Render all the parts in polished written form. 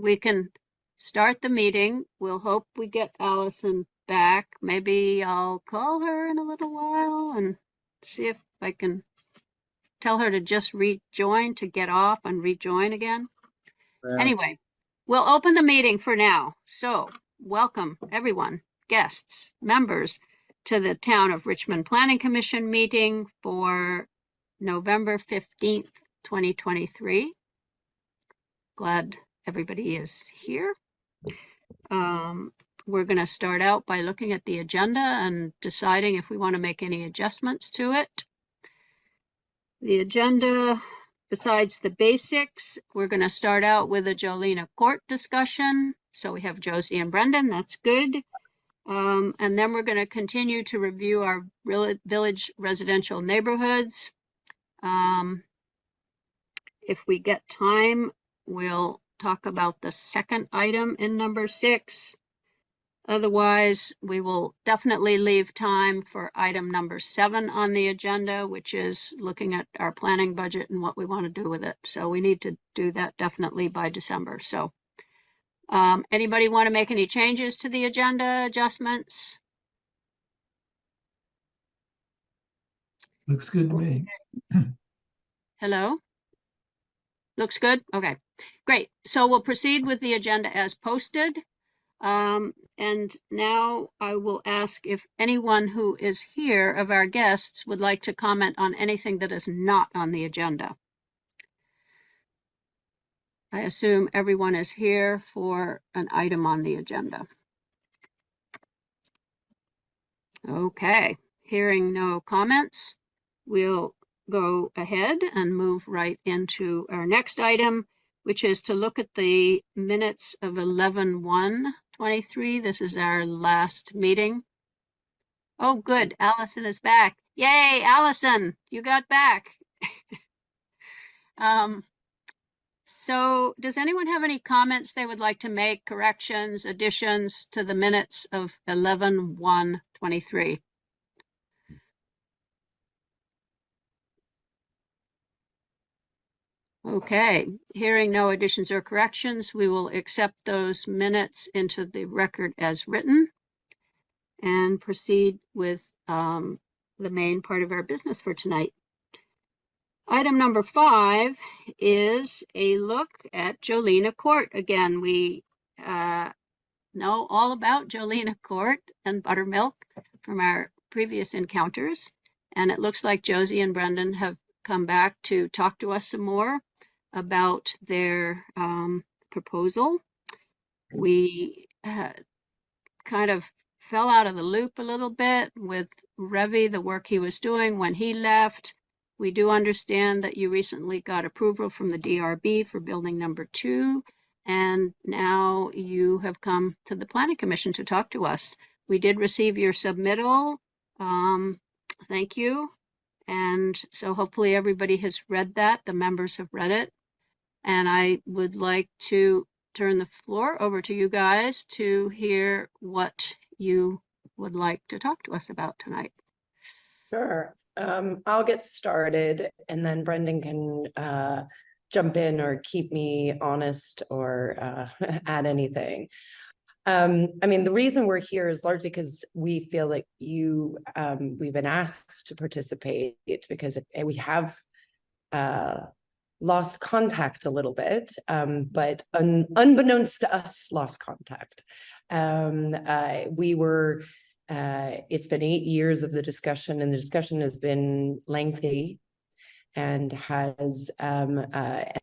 we can start the meeting. We'll hope we get Allison back. Maybe I'll call her in a little while and see if I can tell her to just rejoin, to get off and rejoin again. Yeah. Anyway, we'll open the meeting for now. So welcome everyone, guests, members, to the Town of Richmond Planning Commission meeting for November 15th, 2023. Glad everybody is here. We're going to start out by looking at the agenda and deciding if we want to make any adjustments to it. The agenda, besides the basics, we're going to start out with a Jolina court discussion. So we have Josie and Brendan, that's good. And then we're going to continue to review our village residential neighborhoods. If we get time, we'll talk about the second item in number 6. Otherwise, we will definitely leave time for item number 7 on the agenda, which is looking at our planning budget and what we want to do with it. So we need to do that definitely by December. So anybody want to make any changes to the agenda, adjustments? Looks good to me. Hello? Looks good? Okay, great. So we'll proceed with the agenda as posted. And now I will ask if anyone who is here of our guests would like to comment on anything that is not on the agenda. I assume everyone is here for an item on the agenda. Okay, hearing no comments, we'll go ahead and move right into our next item, which is to look at the minutes of 11/1/23. This is our last meeting. Oh, good. Allison is back. Yay, Allison, you got back. So does anyone have any comments they would like to make, corrections, additions to the minutes of 11/1/23? Okay, hearing no additions or corrections, we will accept those minutes into the record as written and proceed with the main part of our business for tonight. Item number 5 is a look at Jolina Court. Again, we know all about Jolina Court and Buttermilk from our previous encounters, and it looks like Josie and Brendan have come back to talk to us some more about their proposal. We kind of fell out of the loop a little bit with Revy, the work he was doing when he left. We do understand that you recently got approval from the DRB for building number 2, and now you have come to the Planning Commission to talk to us. We did receive your submittal. Thank you. And so hopefully everybody has read that. The members have read it. And I would like to turn the floor over to you guys to hear what you would like to talk to us about tonight. Sure. I'll get started and then Brendan can jump in or keep me honest or add anything. I mean, the reason we're here is largely because we feel like we've been asked to participate because we have lost contact a little bit, but unbeknownst to us, lost contact. It's been 8 years of the discussion, and the discussion has been lengthy and and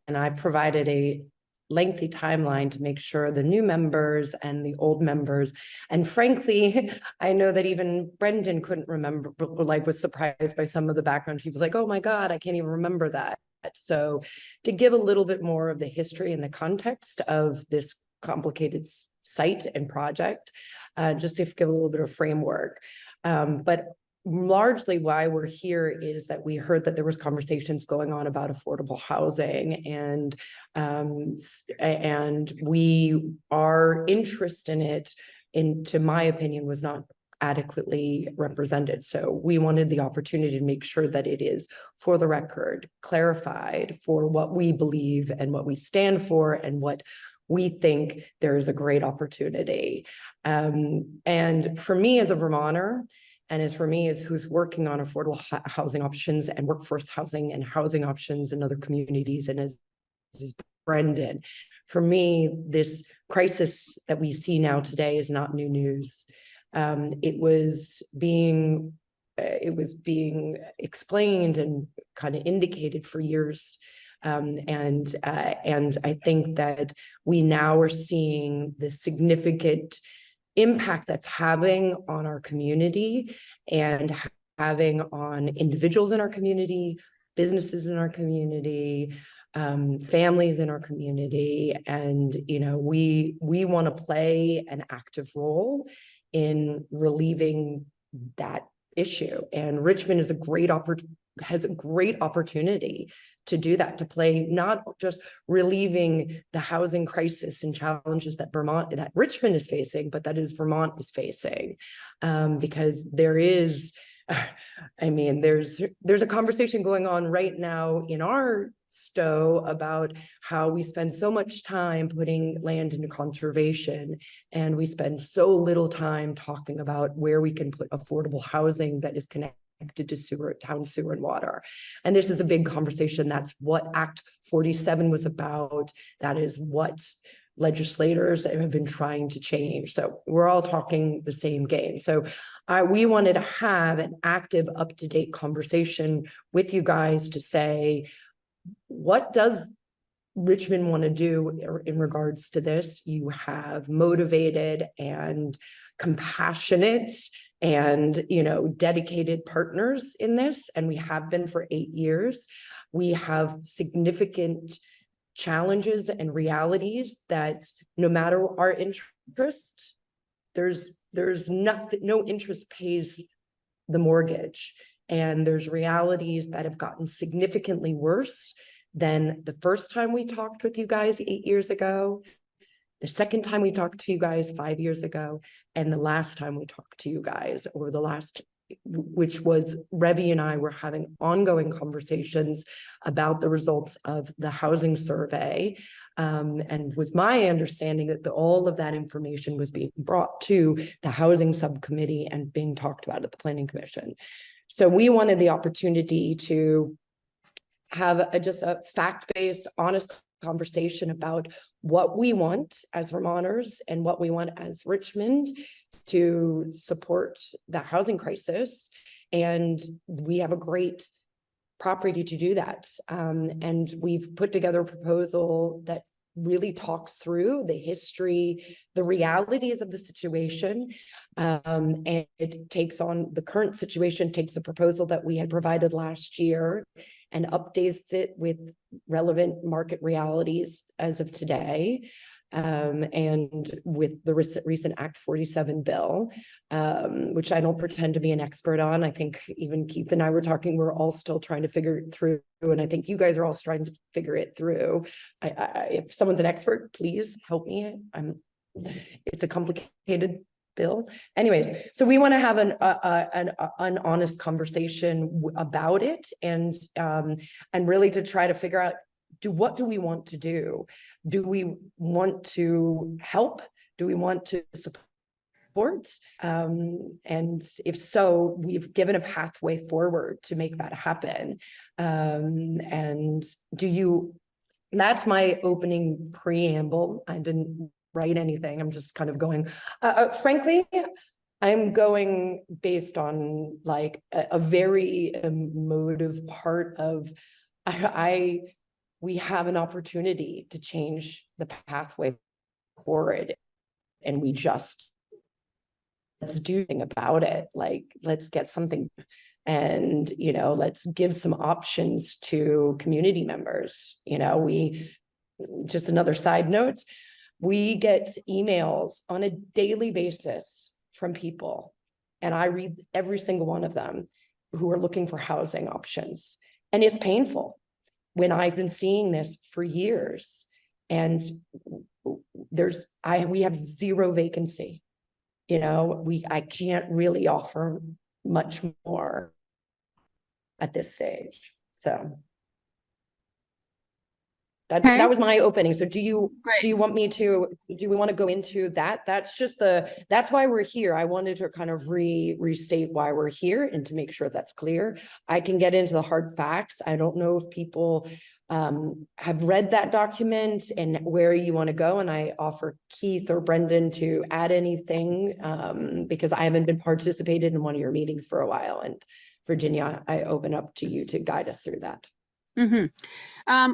I provided a lengthy timeline to make sure the new members and the old members, and frankly, I know that even Brendan couldn't remember, was surprised by some of the background. He was like, oh my God, I can't even remember that. So to give a little bit more of the history and the context of this complicated site and project, just to give a little bit of framework. But largely why we're here is that we heard that there was conversations going on about affordable housing, and our interest in it, to my opinion, was not adequately represented. So we wanted the opportunity to make sure that it is, for the record, clarified for what we believe and what we stand for and what we think there is a great opportunity. And for me as a Vermonter, and as for me as who's working on affordable housing options and workforce housing and housing options in other communities, and as Brendan, for me, this crisis that we see now today is not new news. It was being explained and kind of indicated for years. And I think that we now are seeing the significant impact that's having on our community and having on individuals in our community, businesses in our community, families in our community. And, you know, we want to play an active role in relieving that issue. And Richmond is has a great opportunity to do that, to play not just relieving the housing crisis and challenges that Richmond is facing, but that is Vermont is facing, because there is, I mean, there's a conversation going on right now in our Stowe about how we spend so much time putting land into conservation, and we spend so little time talking about where we can put affordable housing that is connected to sewer, town sewer and water. And this is a big conversation. That's what Act 47 was about. That is what legislators have been trying to change. So we're all talking the same game. So we wanted to have an active, up-to-date conversation with you guys to say, what does Richmond want to do in regards to this? You have motivated and compassionate and, you know, dedicated partners in this, and we have been for 8 years. We have significant challenges and realities that no matter our interest, there's nothing, no interest pays the mortgage. And there's realities that have gotten significantly worse than the first time we talked with you guys 8 years ago, the second time we talked to you guys 5 years ago, and the last time we talked to you guys, or the last, which was Revy and I were having ongoing conversations about the results of the housing survey. And was my understanding that all of that information was being brought to the housing subcommittee and being talked about at the Planning Commission. So we wanted the opportunity to have just a fact-based, honest conversation about what we want as Vermonters and what we want as Richmond to support the housing crisis. And we have a great property to do that. And we've put together a proposal that really talks through the history, the realities of the situation, and it takes on the current situation, takes a proposal that we had provided last year and updates it with relevant market realities as of today, and with the recent Act 47 bill, which I don't pretend to be an expert on. I think even Keith and I were talking, we're all still trying to figure it through, and I think you guys are all trying to figure it through. If someone's an expert, please help me. It's a complicated bill. Anyways, so we want to have an honest conversation about it, and really to try to figure out, what do we want to do? Do we want to help? Do we want to support? And if so, we've given a pathway forward to make that happen. And that's my opening preamble. I didn't write anything. I'm just kind of going, frankly, I'm going based on like a very emotive part of, we have an opportunity to change the pathway forward, and let's do something about it. Like, let's get something, and, you know, let's give some options to community members. You know, just another side note, we get emails on a daily basis from people, and I read every single one of them, who are looking for housing options. And it's painful when I've been seeing this for years, and we have zero vacancy. You know, I can't really offer much more at this stage. So That Okay, was my opening. So do you great. want me to, do we want to go into that? That's just that's why we're here. I wanted to kind of restate why we're here and to make sure that's clear. I can get into the hard facts. I don't know if people have read that document and where you want to go. And I offer Keith or Brendan to add anything because I haven't been participated in one of your meetings for a while. And Virginia, I open up to you to guide us through that.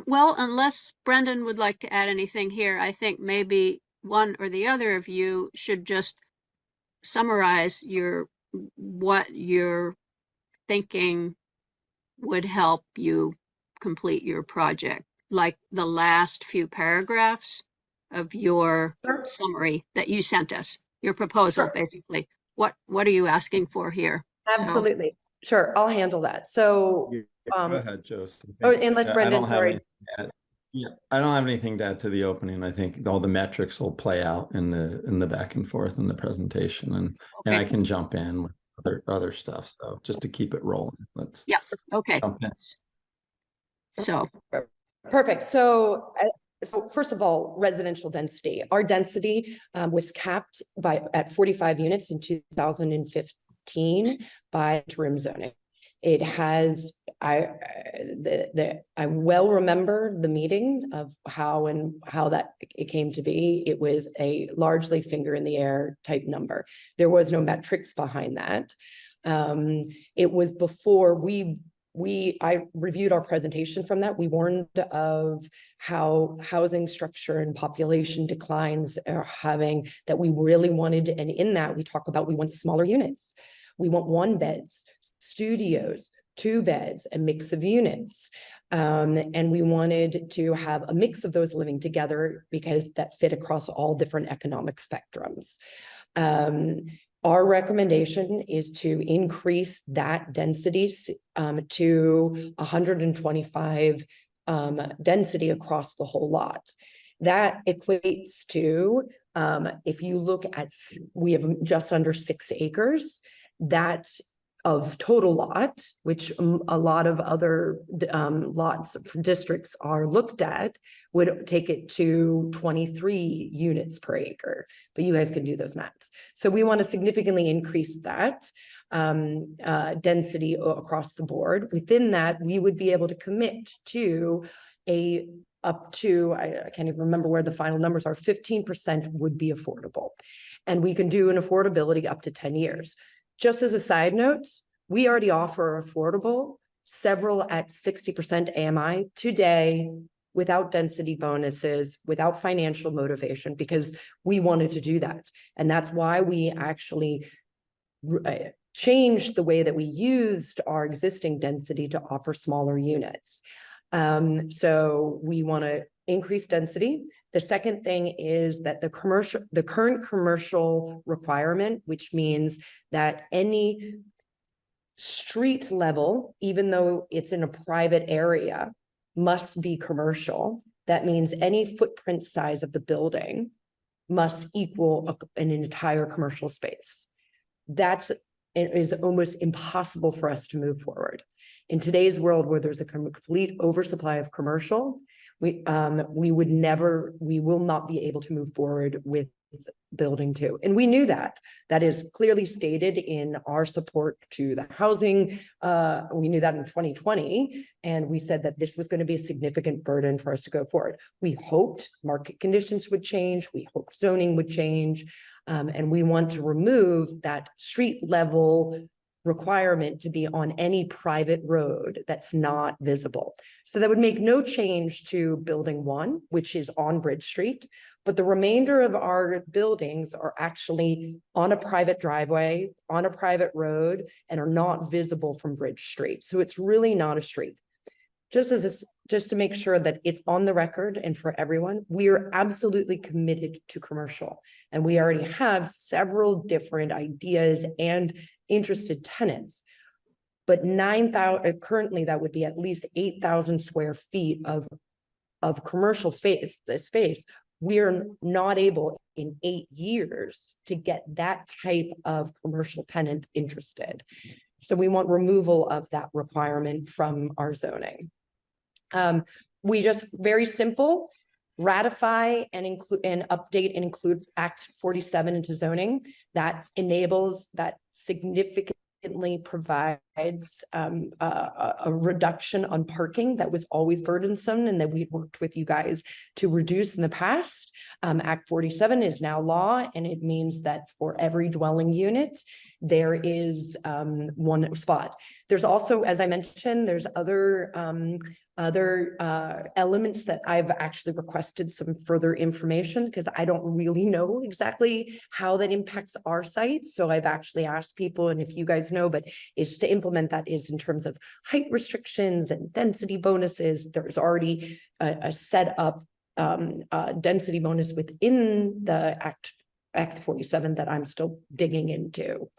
Well, unless Brendan would like to add anything here, I think maybe one or the other of you should just summarize what you're thinking would help you complete your project, like the last few paragraphs of your Sure. summary that you sent us, your proposal, Sure. basically. What are you asking for here? Absolutely. Sure, I'll handle that. So, Go ahead, Joseph. oh, unless I Brendan, don't have sorry. anything to add. Yeah, I don't have anything to add to the opening. I think all the metrics will play out in the back and forth in the presentation, and I Okay. can jump in with other stuff. So just to keep it rolling, let's Okay. jump in. So, Perfect. So first of all, residential density. Our density was capped at 45 units in 2015 by interim zoning. It has, I well remember the meeting of how that it came to be. It was a largely finger in the air type number. There was no metrics behind that. It was before I reviewed our presentation from that. We warned of how housing structure and population declines are having, that we really wanted, and in that we talk about, we want smaller units. We want 1 beds, studios, 2 beds, a mix of units. And we wanted to have a mix of those living together because that fit across all different economic spectrums. Our recommendation is to increase that density to 125 density across the whole lot. That equates to, if you look at, we have just under 6 acres, that of total lot, which a lot of other lots districts are looked at, would take it to 23 units per acre. But you guys can do those maths. So we want to significantly increase that density across the board. Within that, we would be able to commit to up to, I can't even remember where the final numbers are, 15% would be affordable. And we can do an affordability up to 10 years. Just as a side note, we already offer affordable, several at 60% AMI today, without density bonuses, without financial motivation, because we wanted to do that. And that's why we actually changed the way that we used our existing density to offer smaller units. So we want to increase density. The second thing is that the current commercial requirement, which means that any street level, even though it's in a private area, must be commercial. That means any footprint size of the building must equal an entire commercial space. It is almost impossible for us to move forward. In today's world, where there's a complete oversupply of commercial, we will not be able to move forward with building 2. And we knew that. That is clearly stated in our support to the housing. We knew that in 2020, and we said that this was going to be a significant burden for us to go forward. We hoped market conditions would change. We hoped zoning would change. And we want to remove that street level requirement to be on any private road that's not visible. So that would make no change to building 1, which is on Bridge Street, but the remainder of our buildings are actually on a private driveway, on a private road, and are not visible from Bridge Street. So it's really not a street. Just to make sure that it's on the record and for everyone, we are absolutely committed to commercial. And we already have several different ideas and interested tenants. But 9,000, currently that would be at least 8,000 square feet of commercial space. We're not able in 8 years to get that type of commercial tenant interested. So we want removal of that requirement from our zoning. we just very simple, ratify and include and update and include Act 47 into zoning that enables, that significantly provides a reduction on parking that was always burdensome and that we worked with you guys to reduce in the past. Act 47 is now law, and it means that for every dwelling unit, there is one spot. There's also, as I mentioned, there's other elements that I've actually requested some further information because I don't really know exactly how that impacts our site. So I've actually asked people, and if you guys know, but is to implement that is in terms of height restrictions and density bonuses. There's already a set up density bonus within the Act 47 that I'm still digging into.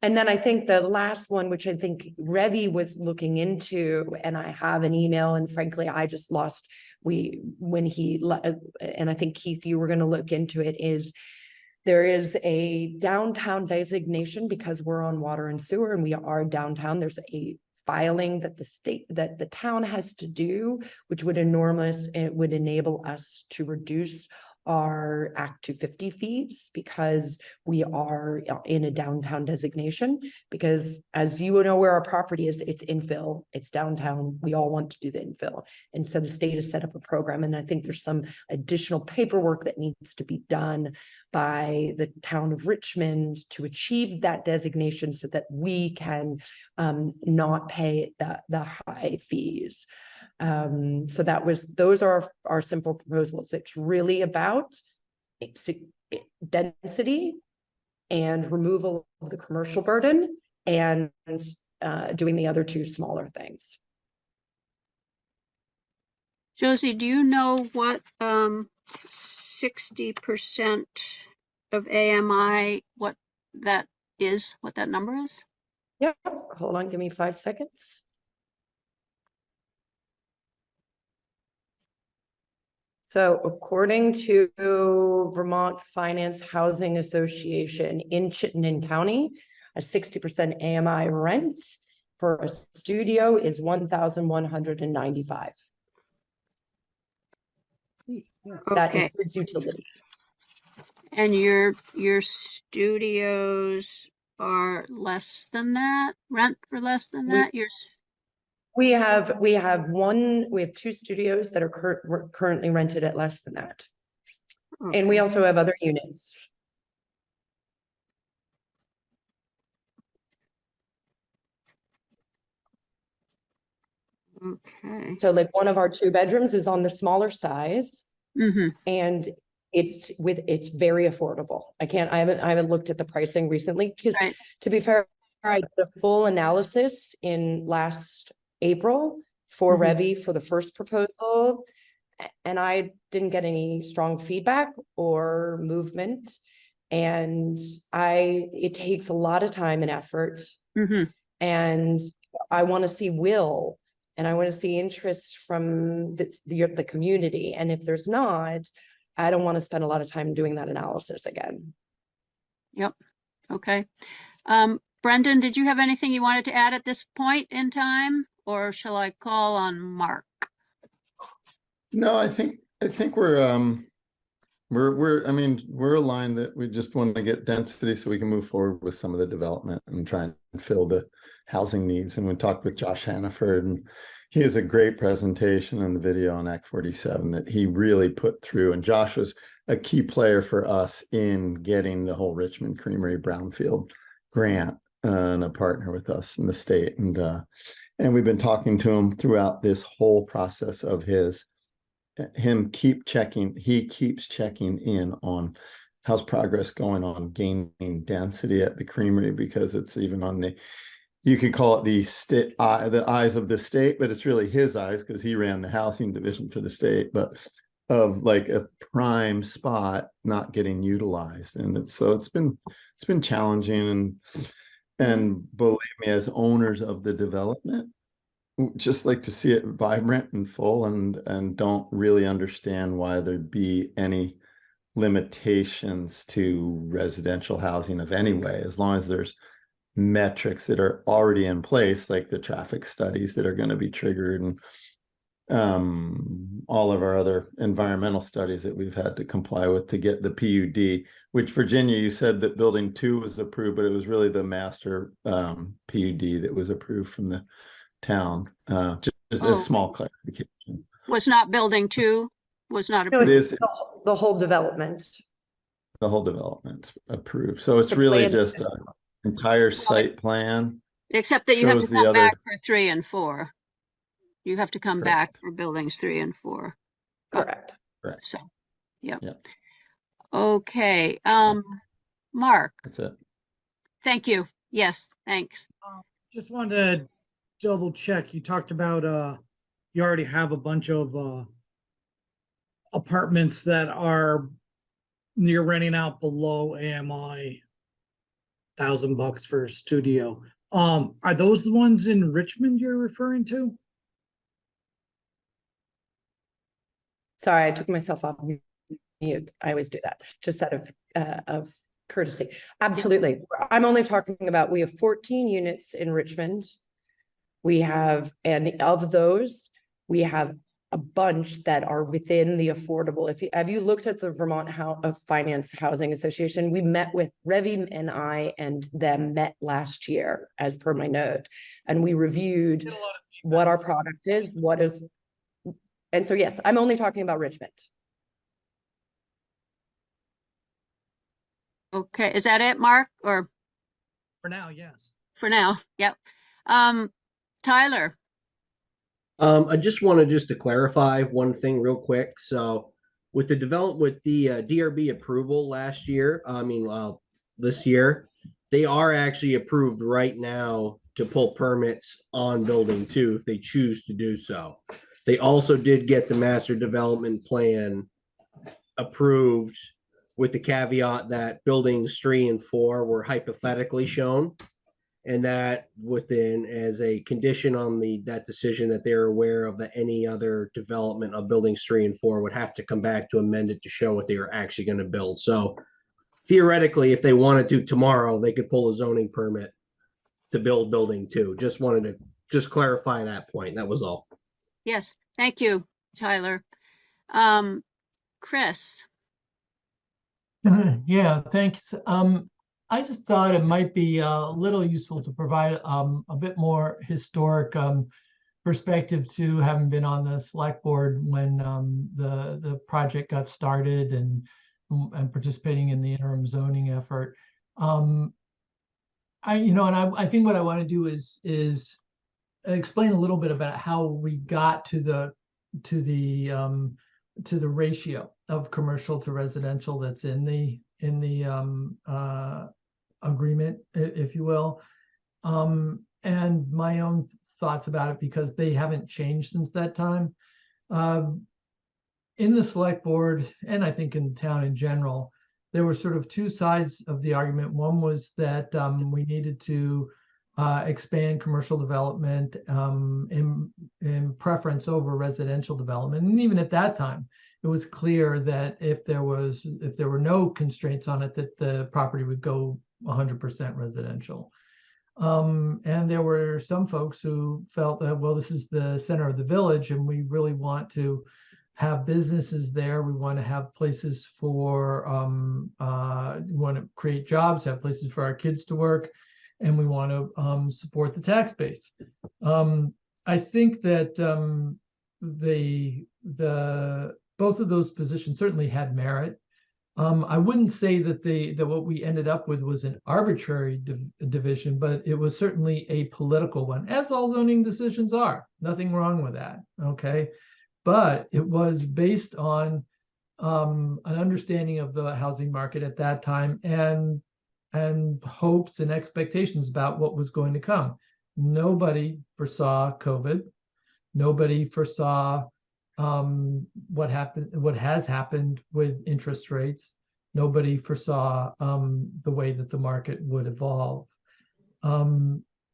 And then I think the last one, which I think Revi was looking into, and I have an email, and frankly, I just lost, and I think Keith, you were going to look into it, is there is a downtown designation because we're on water and sewer and we are downtown. There's a filing that the town has to do, which would enable us to reduce our Act 250 fees because we are in a downtown designation. Because as you know, where our property is, it's infill, it's downtown. We all want to do the infill. And so the state has set up a program. And I think there's some additional paperwork that needs to be done by the town of Richmond to achieve that designation so that we can not pay the high fees. So those are our simple proposals. It's really about density and removal of the commercial burden and doing the other two smaller things. Josie, do you know what 60% of AMI, what that is, what that number is? Yeah, hold on, give me 5 seconds. So according to Vermont Finance Housing Association in Chittenden County, a 60% AMI rent for a studio is $1,195. That Okay. includes utility. And your studios are less than that? Rent for less than that? We have two studios that are currently rented at less than that. Okay. And we also have other units. Okay. So like one of our 2 bedrooms is on the smaller size, and it's very affordable. I haven't looked at the pricing recently because to be fair, I did a full analysis in last April for Revi for the first proposal, and I didn't get any strong feedback or movement. And it takes a lot of time and effort. And I want to see will, and I want to see interest from the community. And if there's not, I don't want to spend a lot of time doing that analysis again. Yep. Okay. Brendan, did you have anything you wanted to add at this point in time, or shall I call on Mark? No, I think we're aligned that we just want to get density so we can move forward with some of the development and try and fill the housing needs. And we talked with Josh Hannaford, and he has a great presentation in the video on Act 47 that he really put through. And Josh was a key player for us in getting the whole Richmond Creamery Brownfield grant and a partner with us in the state. And we've been talking to him throughout this whole process of he keeps checking in on how's progress going on gaining density at the creamery, because it's even on you could call it the eyes of the state, but it's really his eyes because he ran the housing division for the state, but of like a prime spot not getting utilized. And it's been challenging, and believe me, as owners of the development, just like to see it vibrant and full, and don't really understand why there'd be any limitations to residential housing of any way, as long as there's metrics that are already in place, like the traffic studies that are going to be triggered, all of our other environmental studies that we've had to comply with to get the PUD, which Virginia, you said that building 2 was approved, but it was really the master PUD that was approved from the town. Just a small clarification. Was not building 2, was not No, It approved. is the whole development. the whole development's approved. So it's The really plan- just an entire site plan. Except that you have to Shows the come other- back for 3 and 4. You have to come back Correct. for buildings 3 and 4. Correct. Correct. So, yeah. Yep. Okay, Mark, That's it. thank you. Yes, thanks. Just wanted to double check. You talked about you already have a bunch of apartments that you're renting out below AMI $1,000 for a studio. Are those the ones in Richmond you're referring to? Sorry, I took myself off mute. I always do that, just out of courtesy. Absolutely. I'm only talking about, we have 14 units in Richmond. We have, and of those, we have a bunch that are within the affordable. Have you looked at the Vermont Finance Housing Association? We met with Revi and I and them met last year as per my note. And we reviewed what our product is, and so, yes, I'm only talking about Richmond. Okay, is that it, Mark, or For now, yes. for now? Yep. Tyler, I just wanted to clarify one thing real quick. So with the DRB approval last year, this year, they are actually approved right now to pull permits on building 2 if they choose to do so. They also did get the master development plan approved with the caveat that buildings 3 and 4 were hypothetically shown, and that within as a condition on that decision that they're aware of that any other development of buildings 3 and 4 would have to come back to amend it to show what they were actually going to build. So theoretically, if they wanted to tomorrow, they could pull a zoning permit to build building 2. Just wanted to clarify that point. That was all. yes, thank you, Tyler. Chris, Yeah, thanks. I just thought it might be a little useful to provide a bit more historic perspective to having been on the select board when the project got started and participating in the interim zoning effort. I think what I want to do is explain a little bit about how we got to the ratio of commercial to residential that's in the agreement, if you will, and my own thoughts about it, because they haven't changed since that time. In the select board, and I think in the town in general, there were sort of 2 sides of the argument. One was that we needed to expand commercial development in preference over residential development. And even at that time, it was clear that if there were no constraints on it, that the property would go 100% residential. And there were some folks who felt that, well, this is the center of the village and we really want to have businesses there. We want to have places for, we want to create jobs, have places for our kids to work, and we want to support the tax base. I think that both of those positions certainly had merit. I wouldn't say that what we ended up with was an arbitrary division, but it was certainly a political one, as all zoning decisions are. Nothing wrong with that, okay? But it was based on an understanding of the housing market at that time and hopes and expectations about what was going to come. Nobody foresaw COVID. Nobody foresaw what has happened with interest rates. Nobody foresaw the way that the market would evolve.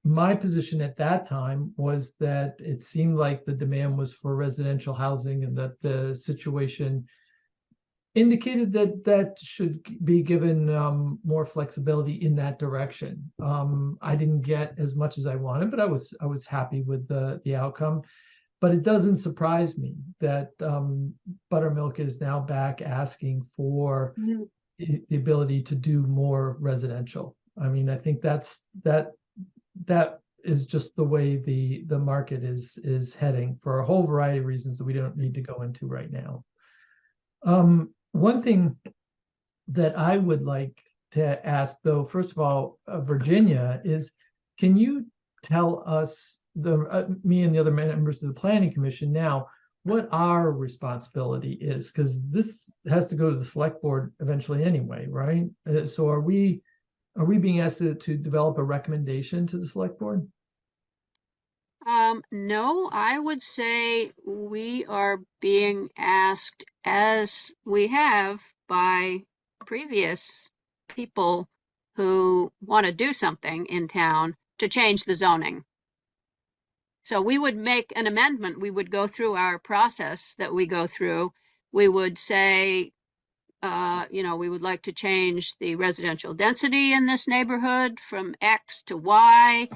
My position at that time was that it seemed like the demand was for residential housing and that the situation indicated that should be given more flexibility in that direction. I didn't get as much as I wanted, but I was happy with the outcome. But it doesn't surprise me that Buttermilk is now back asking for the ability to do more residential. I mean, I think that is just the way the market is heading for a whole variety of reasons that we don't need to go into right now. One thing that I would like to ask, though, first of all, Virginia, is can you tell us, me and the other members of the Planning Commission now, what our responsibility is? Because this has to go to the select board eventually anyway, right? So are we being asked to develop a recommendation to the select board? No, I would say we are being asked, as we have by previous people who want to do something in town, to change the zoning. So we would make an amendment. We would go through our process that we go through. We would say, we would like to change the residential density in this neighborhood from X to Y.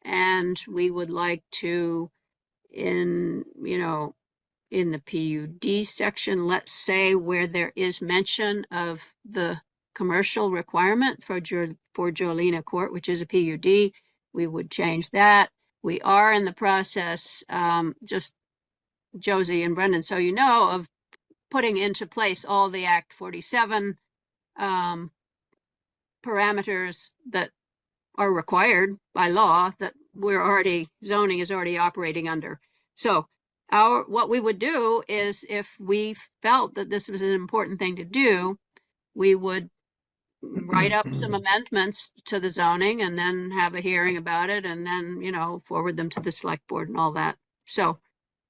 And we would like to, in the PUD section, let's say, where there is mention of the commercial requirement for Jolina Court, which is a PUD, we would change that. We are in the process, just Josie and Brendan, so you know, of putting into place all the Act 47 parameters that are required by law that zoning is already operating under. So what we would do is, if we felt that this was an important thing to do, we would write up some amendments to the zoning and then have a hearing about it, and then, forward them to the select board and all that. So,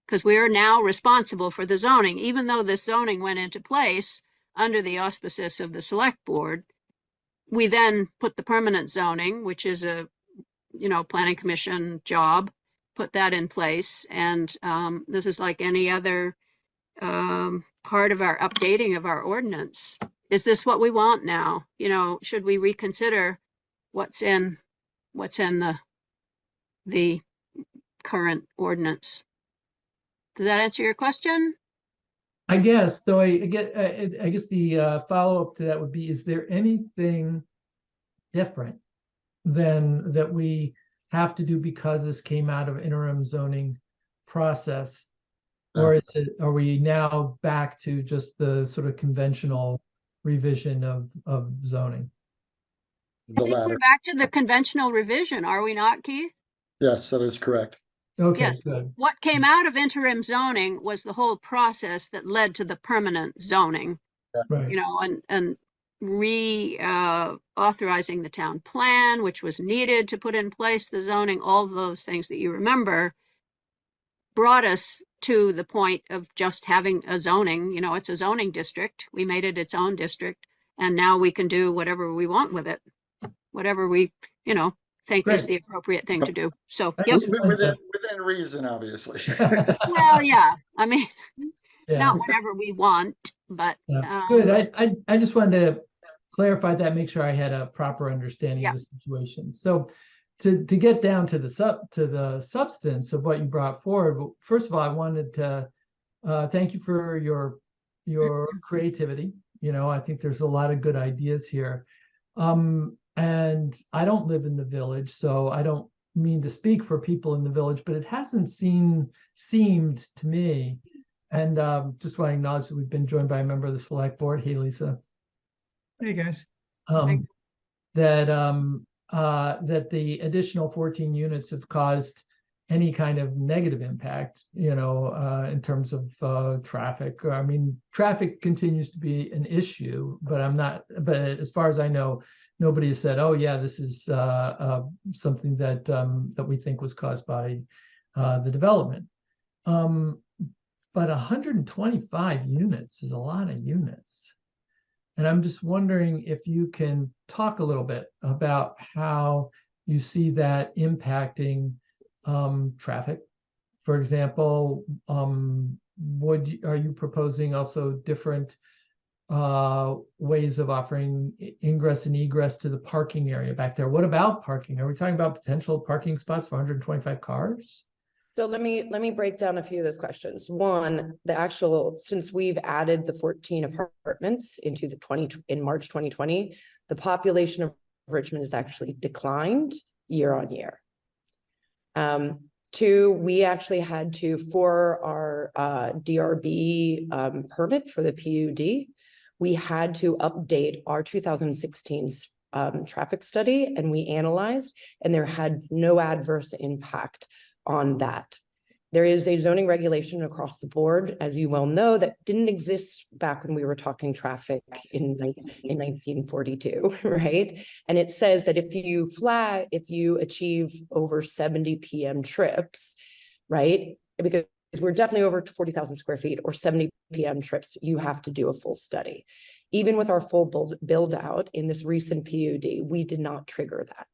because we are now responsible for the zoning, even though this zoning went into place under the auspices of the select board, we then put the permanent zoning, which is a, planning commission job, put that in place. And this is like any other part of our updating of our ordinance. Is this what we want now? Should we reconsider what's in the current ordinance? Does that answer your question? I guess, though, I guess the follow-up to that would be, is there anything different than that we have to do because this came out of interim zoning process? Or are we now back to just the sort of conventional revision of zoning? I think we're back to the conventional revision, are we not, Keith? Yes, that is correct. Okay, yes. Good. What came out of interim zoning was the whole process that led to the permanent zoning, right. And authorizing the town plan, which was needed to put in place the zoning. All of those things that you remember brought us to the point of just having a zoning. It's a zoning district. We made it its own district, and now we can do whatever we want with it, whatever we, think Great. is the appropriate thing to do. So, I yep. just Within reason, obviously. Well, yeah. I mean, Yeah. not whatever we want, but Yeah. Good. I just wanted to clarify that, make sure I had a proper understanding of the situation. So to get down to the substance of what you brought forward, first of all, I wanted to thank you for your creativity. I think there's a lot of good ideas here. And I don't live in the village, so I don't mean to speak for people in the village, but it hasn't seemed to me, and just want to acknowledge that we've been joined by a member of the select board. Hey, Lisa. Hey, guys. That the additional 14 units have caused any kind of negative impact, in terms of traffic. I mean, traffic continues to be an issue, but as far as I know, nobody has said, oh yeah, this is something that we think was caused by the development. But 125 units is a lot of units. And I'm just wondering if you can talk a little bit about how you see that impacting traffic. For example, are you proposing also different ways of offering ingress and egress to the parking area back there? What about parking? Are we talking about potential parking spots for 125 cars? So let me break down a few of those questions. One, since we've added the 14 apartments into in March 2020, the population of Richmond has actually declined year on year. Two, we actually had to, for our DRB permit for the PUD, we had to update our 2016's traffic study, and we analyzed, and there had no adverse impact on that. There is a zoning regulation across the board, as you well know, that didn't exist back when we were talking traffic in 1942, right? And it says that if you achieve over 70 PM trips, right? Because we're definitely over 40,000 square feet or 70 PM trips, you have to do a full study. Even with our full build out in this recent PUD, we did not trigger that.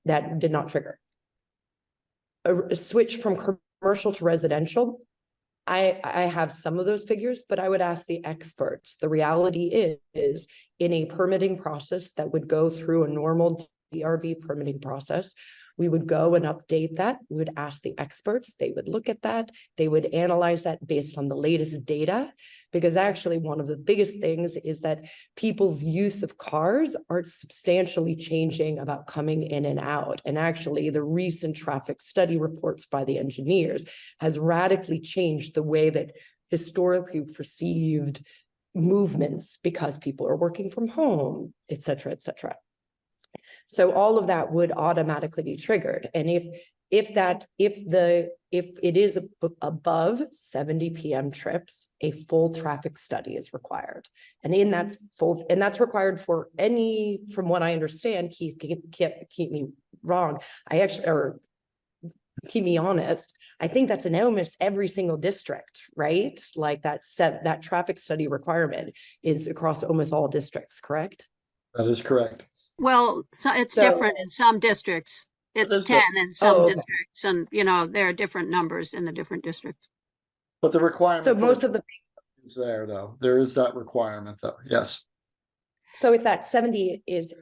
That did not trigger. A switch from commercial to residential, I have some of those figures, but I would ask the experts. The reality is in a permitting process that would go through a normal DRB permitting process, we would go and update that. We would ask the experts. They would look at that. They would analyze that based on the latest data, because actually one of the biggest things is that people's use of cars are substantially changing about coming in and out. And actually the recent traffic study reports by the engineers has radically changed the way that historically perceived movements, because people are working from home, et cetera, et cetera. So all of that would automatically be triggered. And if it is above 70 PM trips, a full traffic study is required. And that's required for any, from what I understand, Keith, keep me wrong. Keep me honest. I think that's in almost every single district, right? Like that traffic study requirement is across almost all districts, correct? That is correct. Well, so it's different in some districts. It's is 10 in some okay. districts, and there are different numbers in the different districts. But the requirement So most of the is there though. There is that requirement though. Yes. So if that 70 is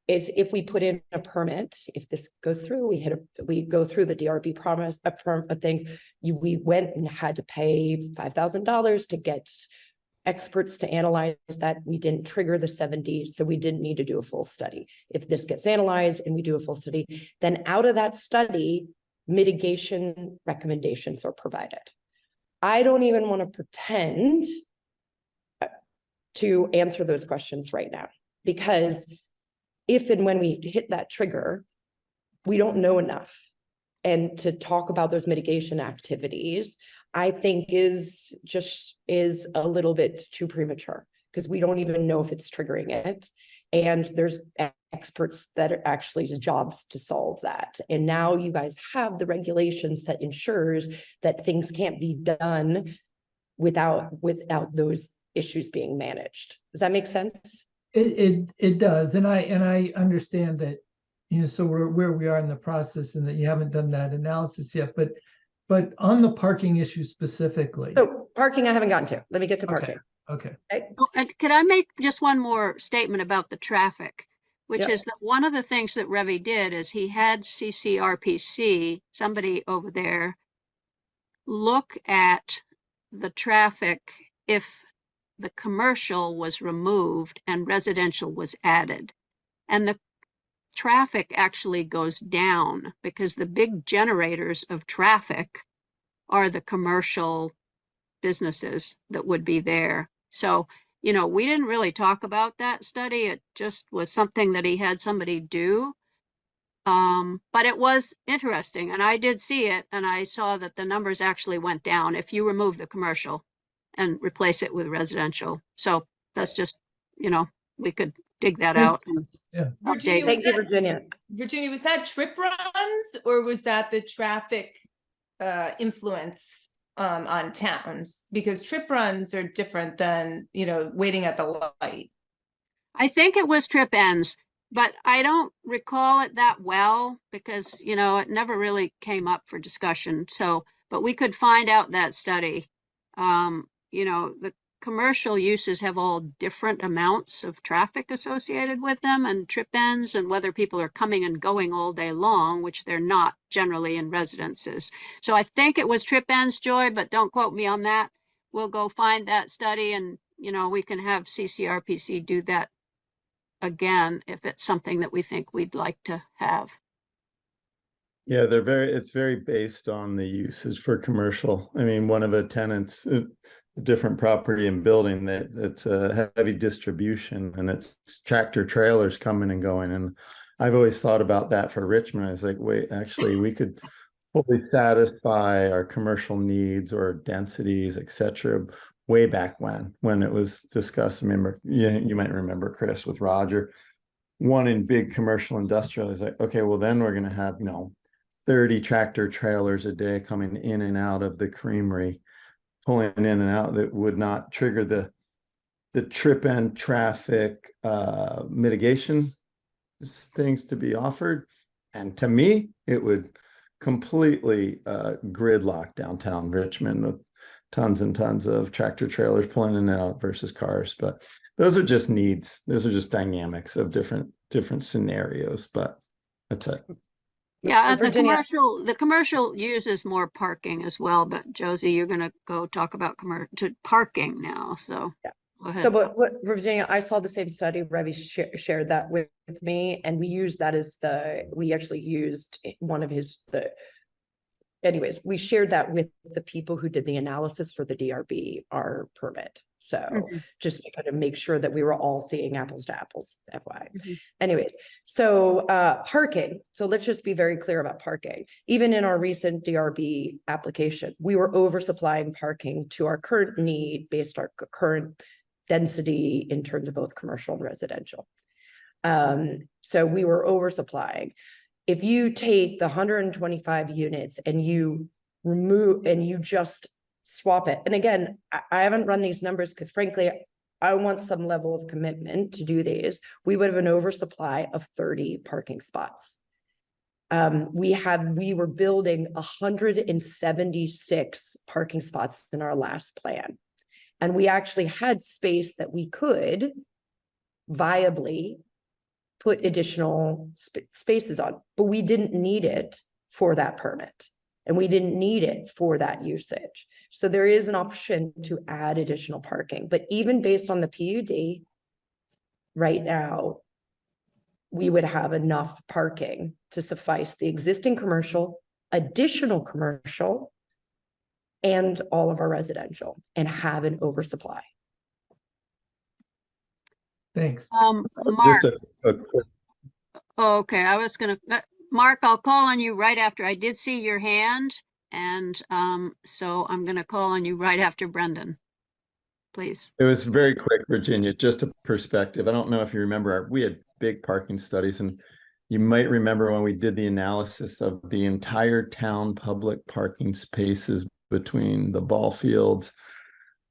if we put in a permit, if this goes through, we go through the DRB promise of things, we went and had to pay $5,000 to get experts to analyze that. We didn't trigger the 70, so we didn't need to do a full study. If this gets analyzed and we do a full study, then out of that study, mitigation recommendations are provided. I don't even want to pretend to answer those questions right now, because if and when we hit that trigger, we don't know enough. And to talk about those mitigation activities, I think is a little bit too premature, because we don't even know if it's triggering it. And there's experts that are actually jobs to solve that. And now you guys have the regulations that ensures that things can't be done without those issues being managed. Does that make sense? It does. And I understand that, so we're where we are in the process and that you haven't done that analysis yet, but on the parking issue specifically. So parking, I haven't gotten to. Let me get to parking. Okay. Oh, and could I make just one more statement about the traffic, which Yep. is that one of the things that Revy did is he had CCRPC, somebody over there, look at the traffic if the commercial was removed and residential was added. And the traffic actually goes down because the big generators of traffic are the commercial businesses that would be there. So, we didn't really talk about that study. It just was something that he had somebody do. But it was interesting, and I did see it, and I saw that the numbers actually went down if you remove the commercial and replace it with residential. So that's just, we could dig that out. And Yeah. Thank update. Virginia, was you, that, Virginia. Virginia, was that trip runs or was that the traffic influence on towns? Because trip runs are different than, waiting at the light. I think it was trip ends, but I don't recall it that well because, it never really came up for discussion. So, but we could find out that study. The commercial uses have all different amounts of traffic associated with them and trip ends and whether people are coming and going all day long, which they're not generally in residences. So I think it was trip ends, Joy, but don't quote me on that. We'll go find that study and, you know, we can have CCRPC do that again if it's something that we think we'd like to have. Yeah, it's very based on the usage for commercial. I mean, one of the tenants, a different property and building that's a heavy distribution and it's tractor trailers coming and going. And I've always thought about that for Richmond. I was like, wait, actually we could fully satisfy our commercial needs or densities, et cetera, way back when it was discussed. Remember, you might remember, Chris, with Roger, one in big commercial industrial is like, okay, well then we're going to have, 30 tractor trailers a day coming in and out of the creamery, pulling in and out, that would not trigger the trip and traffic mitigation things to be offered. And to me, it would completely gridlock downtown Richmond with tons and tons of tractor trailers pulling in and out versus cars. But those are just needs. Those are just dynamics of different scenarios. But that's it. Yeah, and Virginia, the commercial uses more parking as well, but Josie, you're gonna go talk about parking now, so Yeah. go ahead. So, but Virginia, I saw the same study. Revy shared that with me, and we used that as we actually used one of anyways, we shared that with the people who did the analysis for the DRB, our permit. So just to kind of make sure that we were all seeing apples to apples, FYI. Anyways, so parking. So let's just be very clear about parking. Even in our recent DRB application, we were oversupplying parking to our current need based on our current density in terms of both commercial and residential. So we were oversupplying. If you take the 125 units and you just swap it, and again, I haven't run these numbers because frankly, I want some level of commitment to do these. We would have an oversupply of 30 parking spots. We were building 176 parking spots in our last plan. And we actually had space that we could viably put additional spaces on, but we didn't need it for that permit. And we didn't need it for that usage. So there is an option to add additional parking, but even based on the PUD, right now, we would have enough parking to suffice the existing commercial, additional commercial, and all of our residential, and have an oversupply. Thanks. Mark. Just a quick. Okay, I was gonna, Mark, I'll call on you right after. I did see your hand, and so I'm gonna call on you right after Brendan, please. It was very quick, Virginia, just a perspective. I don't know if you remember, we had big parking studies, and you might remember when we did the analysis of the entire town public parking spaces between the ball fields,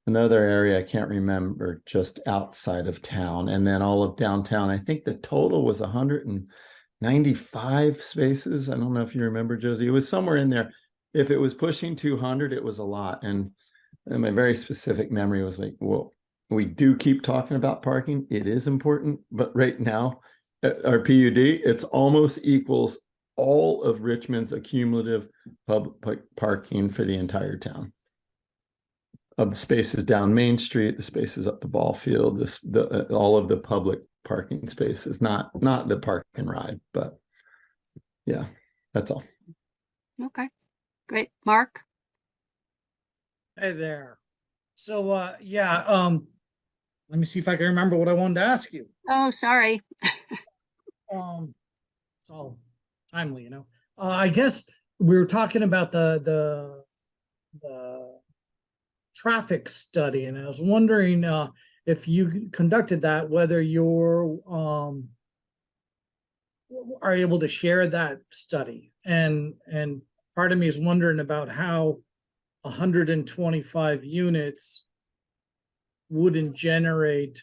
another area I can't remember, just outside of town, and then all of downtown. I think the total was 195 spaces. I don't know if you remember, Josie. It was somewhere in there. If it was pushing 200, it was a lot. And my very specific memory was like, well, we do keep talking about parking. It is important, but right now, our PUD, it's almost equals all of Richmond's accumulative public parking for the entire town. Of the spaces down Main Street, the spaces up the ball field, all of the public parking spaces, not the park and ride, but yeah, that's all. Okay, great. Mark? Hey there. So let me see if I can remember what I wanted to ask you. Oh, sorry. It's all timely, I guess we were talking about the traffic study, and I was wondering if you conducted that, whether you're are able to share that study, and part of me is wondering about how 125 units wouldn't generate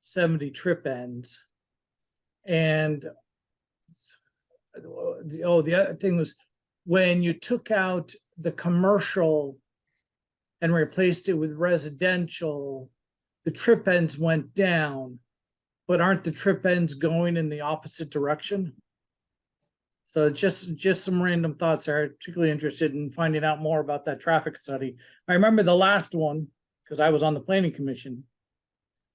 70 trip ends. And the other thing was when you took out the commercial and replaced it with residential, the trip ends went down, but aren't the trip ends going in the opposite direction? So just some random thoughts there. I'm particularly interested in finding out more about that traffic study. I remember the last one because I was on the planning commission.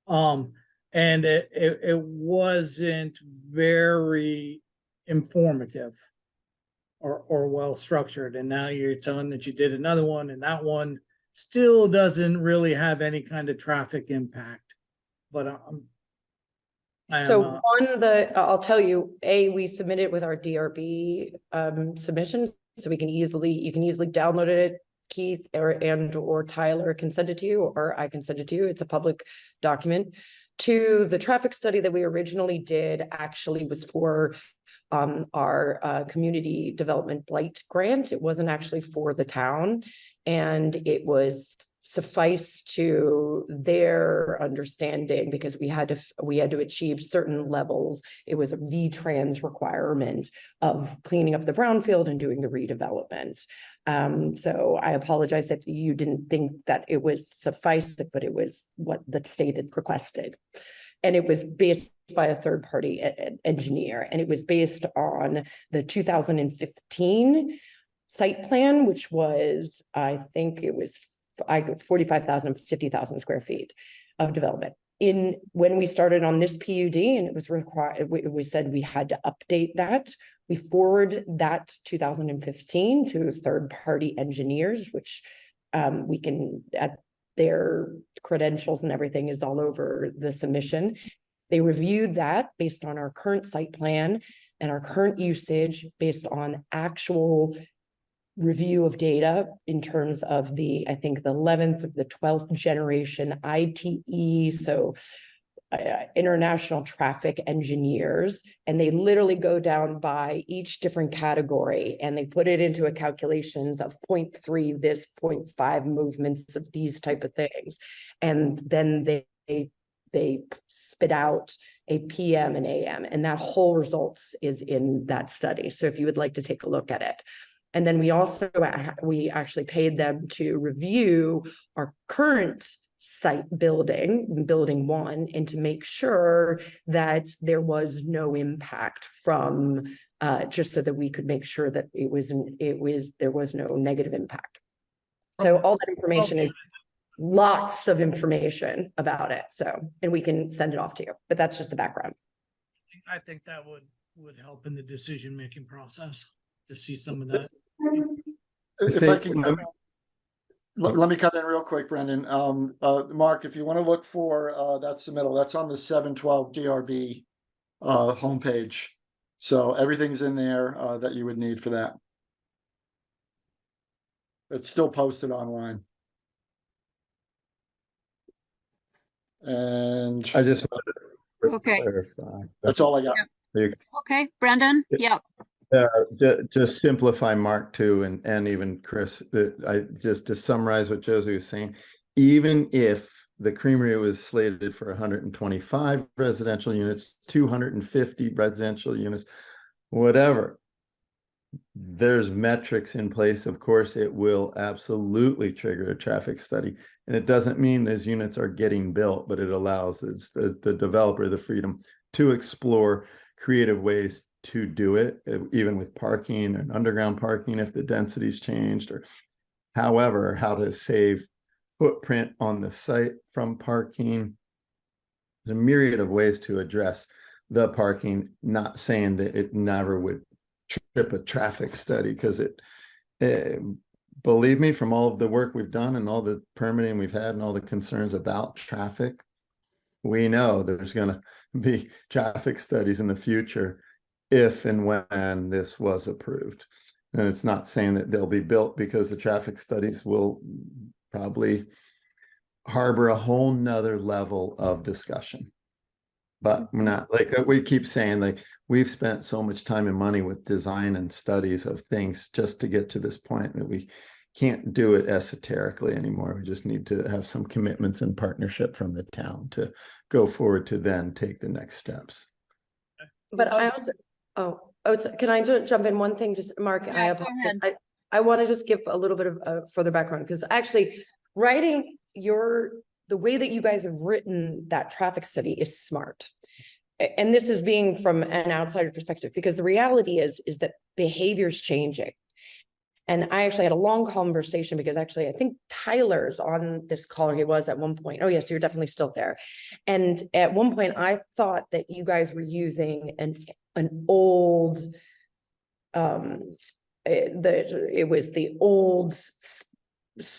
And it wasn't very informative or well structured. And now you're telling that you did another one, and that one still doesn't really have any kind of traffic impact. But So I'll tell you, we submitted with our DRB submission, so you can easily download it. Keith or Tyler can send it to you, or I can send it to you. It's a public document. The traffic study that we originally did actually was for our community development blight grant. It wasn't actually for the town, and it was suffice to their understanding because we had to achieve certain levels. It was a VTrans requirement of cleaning up the brownfield and doing the redevelopment. So I apologize if you didn't think that it was suffice, but it was what the state had requested. And it was based by a third-party engineer, and it was based on the 2015 site plan, which was, I think it was 45,000, 50,000 square feet of development. When we started on this PUD and it was required, we said we had to update that. We forward that 2015 to third-party engineers, which we can, at their credentials and everything is all over the submission. They reviewed that based on our current site plan and our current usage based on actual review of data in terms of I think the 11th of the 12th generation ITE, so international traffic engineers, and they literally go down by each different category and they put it into a calculations of 0.3 this, 0.5 movements of these type of things, and then they spit out a PM and AM, and that whole results is in that study. So if you would like to take a look at it. And then we actually paid them to review our current site building 1, and to make sure that there was no impact from, just so that we could make sure that there was no negative impact. So all that information is lots of information about it. So, and we can send it off to you, but that's just the background. I think that would help in the decision-making process to see some of that. If I can, let me cut in real quick, Brendan. Mark, if you want to look for that submittal, that's on the 712 DRB homepage. So everything's in there that you would need for that. It's still posted online. And I just wanted to Okay. clarify. that's all I got. Okay, Brendan, yeah. Just simplify Mark too, and even Chris, just to summarize what Josie was saying, even if the creamery was slated for 125 residential units, 250 residential units, whatever, there's metrics in place. Of course, it will absolutely trigger a traffic study. And it doesn't mean those units are getting built, but it allows the developer the freedom to explore creative ways to do it, even with parking and underground parking if the density's changed, or however, how to save footprint on the site from parking. There's a myriad of ways to address the parking, not saying that it never would trip a traffic study, because believe me, from all of the work we've done and all the permitting we've had and all the concerns about traffic, we know there's going to be traffic studies in the future if and when this was approved. And it's not saying that they'll be built, because the traffic studies will probably harbor a whole nother level of discussion. But we're not, like we keep saying, like, we've spent so much time and money with design and studies of things just to get to this point that we can't do it esoterically anymore. We just need to have some commitments and partnership from the town to go forward to then take the next steps. But I also, so can I jump in one thing, just Mark? Yeah, I apologize. I want to just give a little bit of further background, because actually writing the way that you guys have written that traffic study is smart. And this is being from an outsider perspective, because the reality is that behavior's changing. And I actually had a long conversation, because actually I think Tyler's on this call, he was at one point. Oh yes, you're definitely still there. And at one point I thought that you guys were using an old, it was the old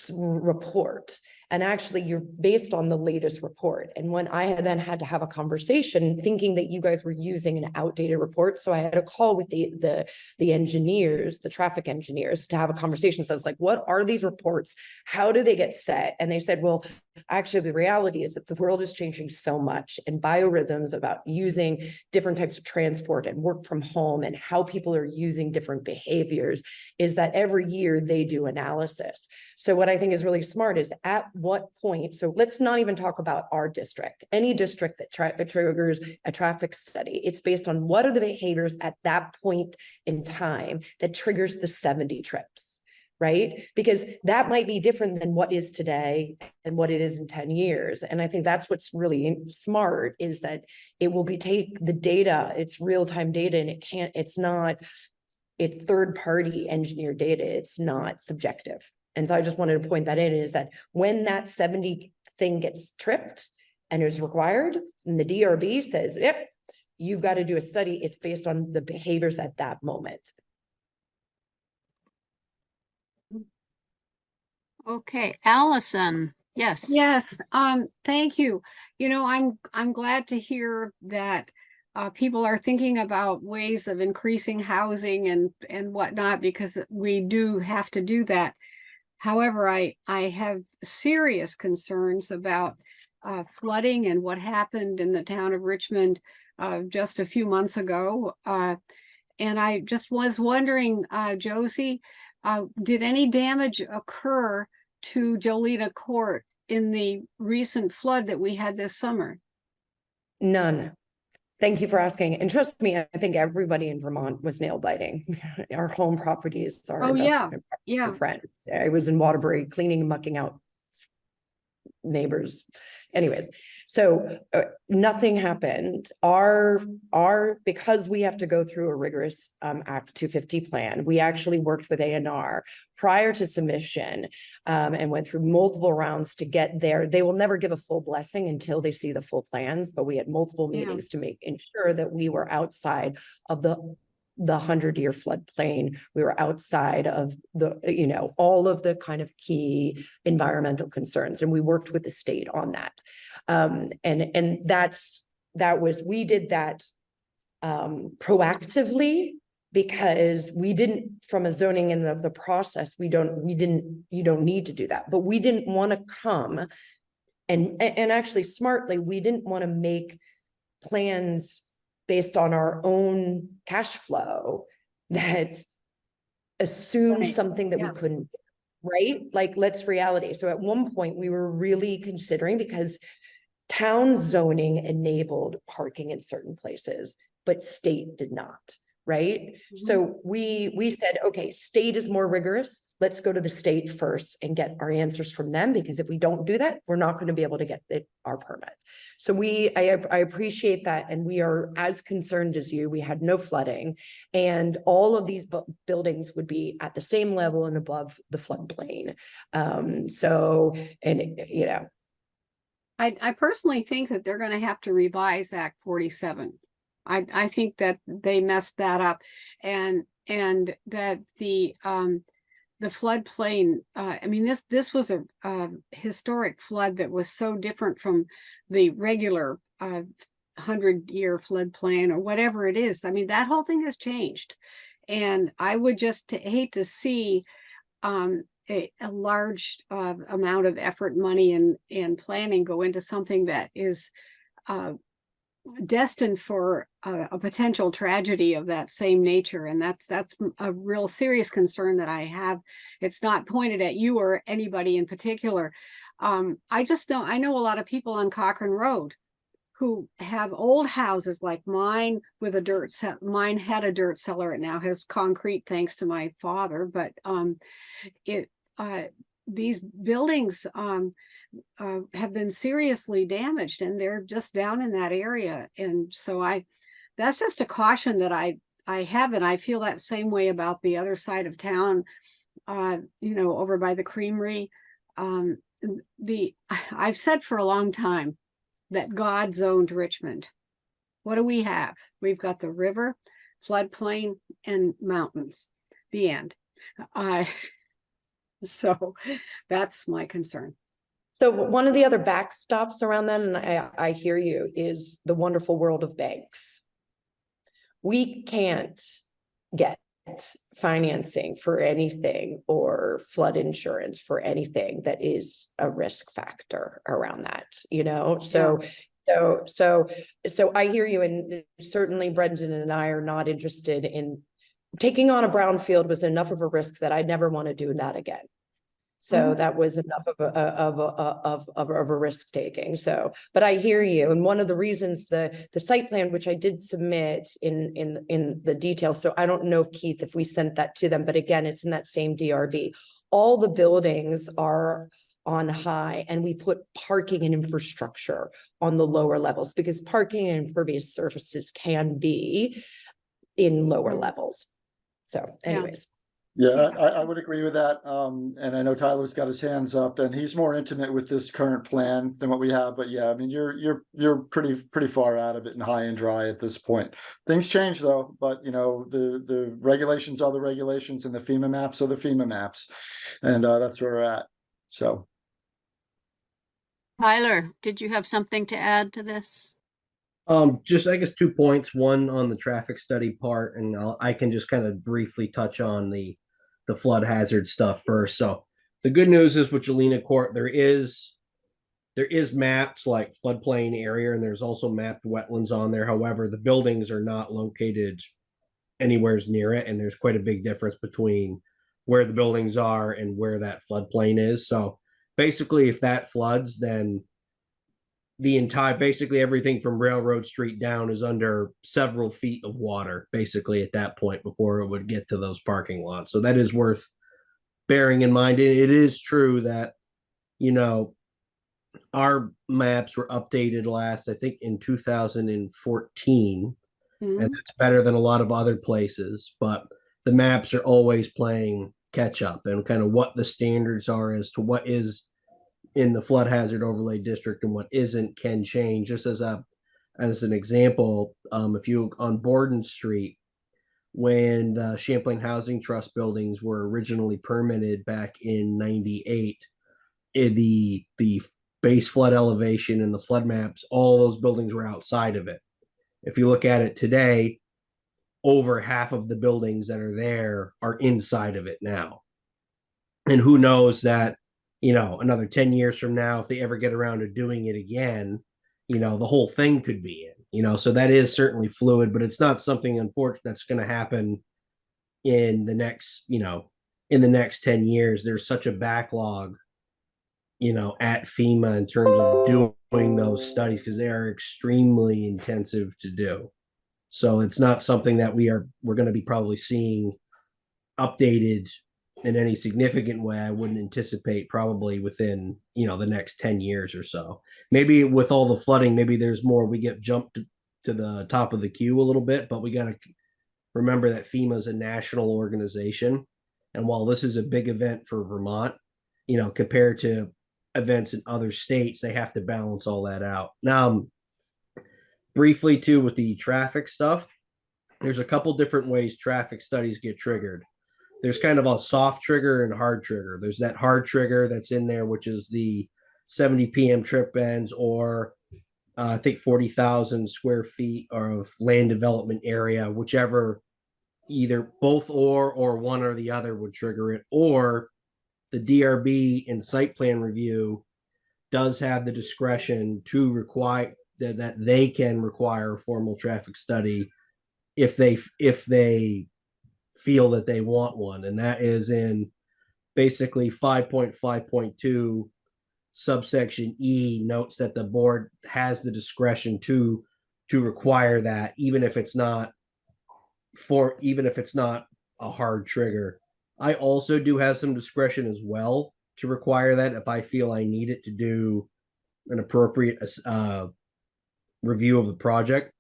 report, and actually you're based on the latest report. And when I had then had to have a conversation thinking that you guys were using an outdated report, so I had a call with the engineers, the traffic engineers, to have a conversation. So I was like, what are these reports? How do they get set? And they said, well, actually the reality is that the world is changing so much, and biorhythms about using different types of transport and work from home and how people are using different behaviors, is that every year they do analysis. So what I think is really smart is at what point, so let's not even talk about our district, any district that triggers a traffic study, it's based on what are the behaviors at that point in time that triggers the 70 trips, right? Because that might be different than what is today and what it is in 10 years. And I think that's what's really smart, is that it will be take the data, it's real-time data, and it's third-party engineered data, it's not subjective. And so I just wanted to point that in, is that when that 70 thing gets tripped and is required, and the DRB says, yep, you've got to do a study, it's based on the behaviors at that moment. Okay, Allison, yes. Yes, thank you. You know, I'm glad to hear that people are thinking about ways of increasing housing and whatnot, because we do have to do that. However, I have serious concerns about flooding and what happened in the town of Richmond just a few months ago. And I just was wondering, Josie, did any damage occur to Jolina Court in the recent flood that we had this summer? None. Thank you for asking. And trust me, I think everybody in Vermont was nail biting. Our home properties are Oh yeah, yeah. friends. I was in Waterbury cleaning and mucking out neighbors. Anyways, so nothing happened. Because we have to go through a rigorous Act 250 plan, we actually worked with A&R prior to submission and went through multiple rounds to get there. They will never give a full blessing until they see the full plans, but we had multiple meetings to ensure that we were outside of the 100-year floodplain. We were outside of the, all of the kind of key environmental concerns, and we worked with the state on that. We did that proactively, because we didn't, from a zoning and the process, you don't need to do that, but we didn't want to come and actually smartly, we didn't want to make plans based on our own cash flow that assumed something that we couldn't, right? Like, let's reality. So at one point we were really considering, because town zoning enabled parking in certain places, but state did not, right? Mm-hmm. So we said, okay, state is more rigorous. Let's go to the state first and get our answers from them, because if we don't do that, we're not going to be able to get our permit. So I appreciate that. And we are as concerned as you. We had no flooding, and all of these buildings would be at the same level and above the floodplain. I personally think that they're going to have to revise Act 47. I think that they messed that up, and that the floodplain. I mean, this was a historic flood that was so different from the regular 100-year floodplain or whatever it is. I mean, that whole thing has changed, and I would just hate to see a large amount of effort, money, and planning go into something that is destined for a potential tragedy of that same nature. And that's a real serious concern that I have. It's not pointed at you or anybody in particular. I know a lot of people on Cochrane Road who have old houses like mine with a dirt cellar. Mine had a dirt cellar. It now has concrete, thanks to my father, but these buildings have been seriously damaged, and they're just down in that area. And so that's just a caution that I have, and I feel that same way about the other side of town, over by the creamery. I've said for a long time that God zoned Richmond. What do we have? We've got the river, floodplain, and mountains. The end. So that's my concern. So one of the other backstops around that, and I hear you, is the wonderful world of banks. We can't get financing for anything or flood insurance for anything that is a risk factor around that, So I hear you, and certainly Brendan and I are not interested in taking on a brownfield. Was enough of a risk that I never want to do that again. So that was enough of a risk taking. So, but I hear you. And one of the reasons the site plan, which I did submit in the details. So I don't know, Keith, if we sent that to them, but again, it's in that same DRB. All the buildings are on high, and we put parking and infrastructure on the lower levels, because parking and impervious surfaces can be in lower levels. So anyways. Yeah, I would agree with that. And I know Tyler's got his hands up, and he's more intimate with this current plan than what we have. But yeah, I mean, you're pretty far out of it and high and dry at this point. Things change though, but the regulations are the regulations, and the FEMA maps are the FEMA maps, and that's where we're at. So, Tyler, did you have something to add to this? Just I guess 2 points. One on the traffic study part, and I can just kind of briefly touch on the flood hazard stuff first. So the good news is with Jolina Court, there is maps like floodplain area, and there's also mapped wetlands on there. However, the buildings are not located anywhere near it, and there's quite a big difference between where the buildings are and where that floodplain is. So basically, if that floods, then basically everything from Railroad Street down is under several feet of water, basically at that point, before it would get to those parking lots. So that is worth bearing in mind. It is true that, our maps were updated last, I think, in 2014, and that's better than a lot of other places, but the maps are always playing catch up, and kind of what the standards are as to what is in the flood hazard overlay district and what isn't can change. Just as an example, if you on Borden Street, when the Champlain Housing Trust buildings were originally permitted back in '98, the base flood elevation and the flood maps, all those buildings were outside of it. If you look at it today, over half of the buildings that are there are inside of it now. And who knows that, another 10 years from now, if they ever get around to doing it again, the whole thing could be in, so that is certainly fluid, but it's not something unfortunate that's going to happen in the next 10 years. There's such a backlog, at FEMA in terms of doing those studies, because they are extremely intensive to do. So it's not something that we're going to be probably seeing updated in any significant way. I wouldn't anticipate probably within, the next 10 years or so. Maybe with all the flooding, maybe there's more, we get jumped to the top of the queue a little bit, but we got to remember that FEMA is a national organization. And while this is a big event for Vermont, compared to events in other states, they have to balance all that out. Now, briefly too, with the traffic stuff, there's a couple different ways traffic studies get triggered. There's kind of a soft trigger and hard trigger. There's that hard trigger that's in there, which is the 70 PM trip ends, or I think 40,000 square feet of land development area, whichever, either both or one or the other would trigger it. Or the DRB in site plan review does have the discretion to require that they can require a formal traffic study if they feel that they want one. And that is in basically 5.5.2 subsection E, notes that the board has the discretion to require that, even if it's not a hard trigger. I also do have some discretion as well to require that if I feel I need it to do an appropriate review of the project.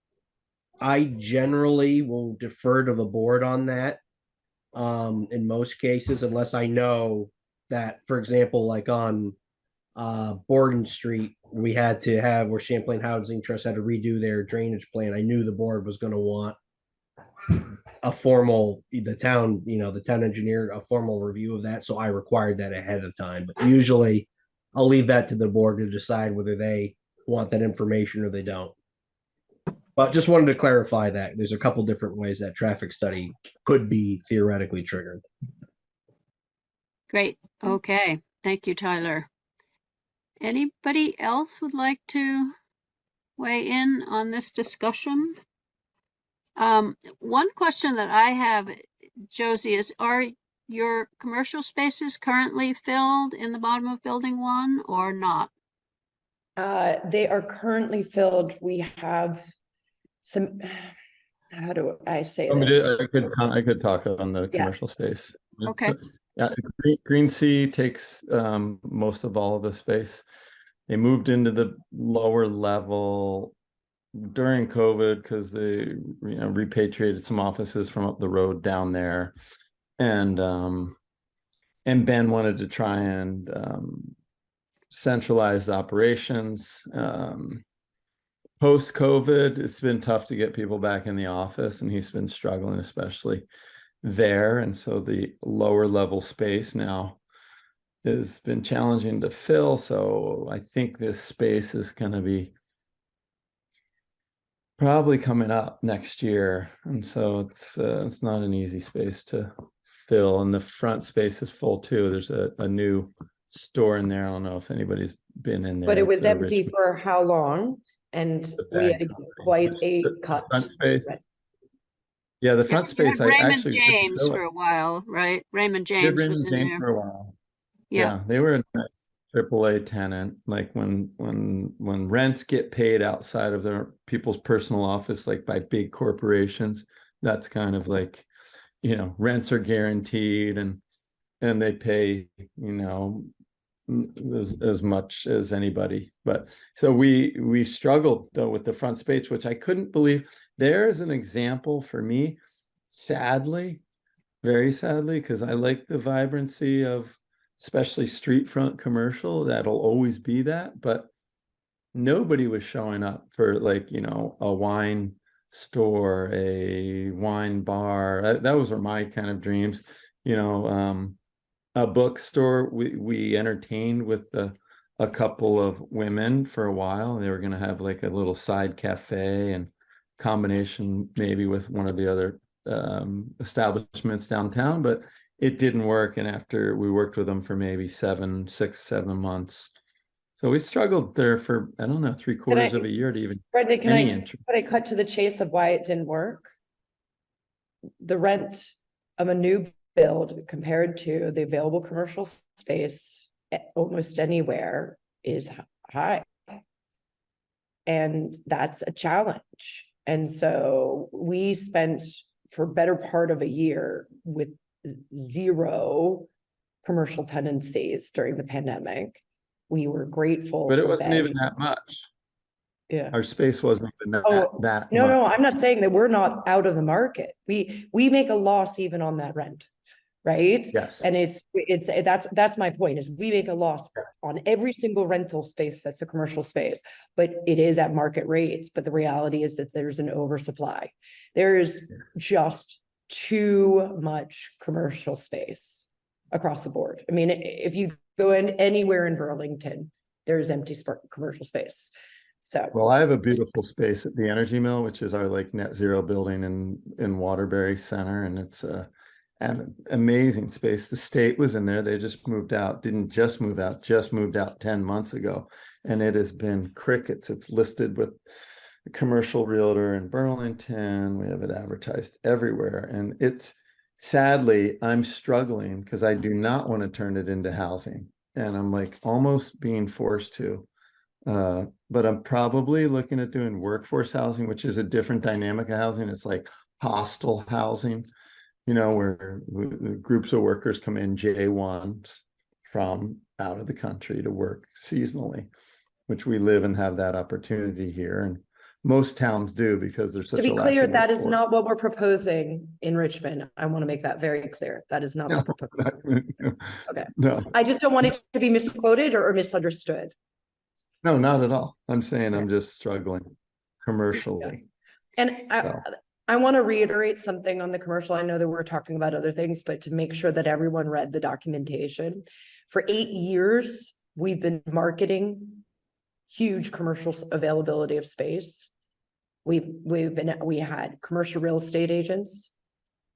I generally will defer to the board on that in most cases, unless I know that, for example, like on Borden Street, we had to have where Champlain Housing Trust had to redo their drainage plan. I knew the board was going to want a formal, the town engineer, a formal review of that. So I required that ahead of time. But usually I'll leave that to the board to decide whether they want that information or they don't. But just wanted to clarify that there's a couple different ways that traffic study could be theoretically triggered. Great. Okay. Thank you, Tyler. Anybody else would like to weigh in on this discussion? One question that I have, Josie, is are your commercial spaces currently filled in the bottom of building 1 or not? They are currently filled. We have some, how do I say this? I could talk on the commercial space. Okay. Yeah, Green Sea takes most of all of the space. They moved into the lower level during COVID because they repatriated some offices from up the road down there, and Ben wanted to try and centralize operations. Post-COVID, it's been tough to get people back in the office, and he's been struggling, especially there. And so the lower level space now has been challenging to fill. So I think this space is going to be probably coming up next year. And so it's not an easy space to fill. And the front space is full too. There's a new store in there. I don't know if anybody's been in there. But it was It's empty Richmond. for how long? And we had quite a cut. Front space. Yeah, the front space. I Raymond actually James for a while, right? Raymond James was in there for a while. Yeah, they were a nice AAA tenant. Like when rents get paid outside of their people's personal office, like by big corporations, that's kind of like, rents are guaranteed and they pay, as much as anybody. But so we struggled though with the front space, which I couldn't believe. There's an example for me, sadly, very sadly, because I like the vibrancy of especially street front commercial. That'll always be that, but nobody was showing up for like, a wine store, a wine bar. Those were my kind of dreams, a bookstore. We entertained with a couple of women for a while. They were going to have like a little side cafe and combination maybe with one of the other establishments downtown, but it didn't work. And after we worked with them for maybe 7 months, so we struggled there for, I don't know, 3/4 of a year to even Brendan, can entry. I cut to the chase of why it didn't work? The rent of a new build compared to the available commercial space almost anywhere is high. And that's a challenge. And so we spent for better part of a year with 0 commercial tenancies during the pandemic. We were grateful. But it wasn't even that much. Yeah. Our space wasn't even that much. No, I'm not saying that we're not out of the market. We make a loss even on that rent, right? Yes. And that's my point, is we make a loss on every single rental space that's a commercial space, but it is at market rates. But the reality is that there's an oversupply. There is just too much commercial space across the board. I mean, if you go in anywhere in Burlington, there's empty commercial space. So, well, I have a beautiful space at the Energy Mill, which is our like net zero building in Waterbury Center, and it's an amazing space. The state was in there. They just moved out, just moved out 10 months ago, and it has been crickets. It's listed with a commercial realtor in Burlington. We have it advertised everywhere, and it's sadly, I'm struggling because I do not want to turn it into housing, and I'm like almost being forced to. But I'm probably looking at doing workforce housing, which is a different dynamic of housing. It's like hostel housing, where groups of workers come in J1s from out of the country to work seasonally, which we live and have that opportunity here. And most towns do because there's such To a be lack clear, of that is workforce. not what we're proposing in Richmond. I want to make that very clear. That is not No, the proposal. Okay. no, I just don't want it to be misquoted or misunderstood. no, not at all. I'm saying I'm just struggling commercially. And So. I want to reiterate something on the commercial. I know that we're talking about other things, but to make sure that everyone read the documentation. For 8 years, we've been marketing huge commercial availability of space. We had commercial real estate agents.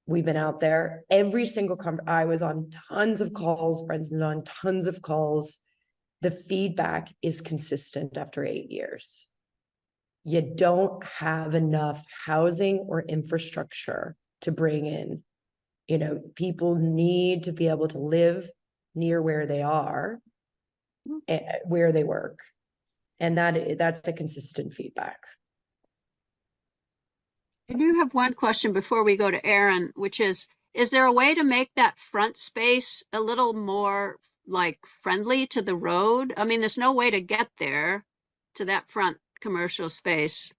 We've been out there every single I was on tons of calls, Brendan's on tons of calls. The feedback is consistent after 8 years. You don't have enough housing or infrastructure to bring in. You know, people need to be able to live near where they are, where they work. And that's a consistent feedback. I do have one question before we go to Aaron, which is there a way to make that front space a little more like friendly to the road? I mean, there's no way to get there to that front commercial space.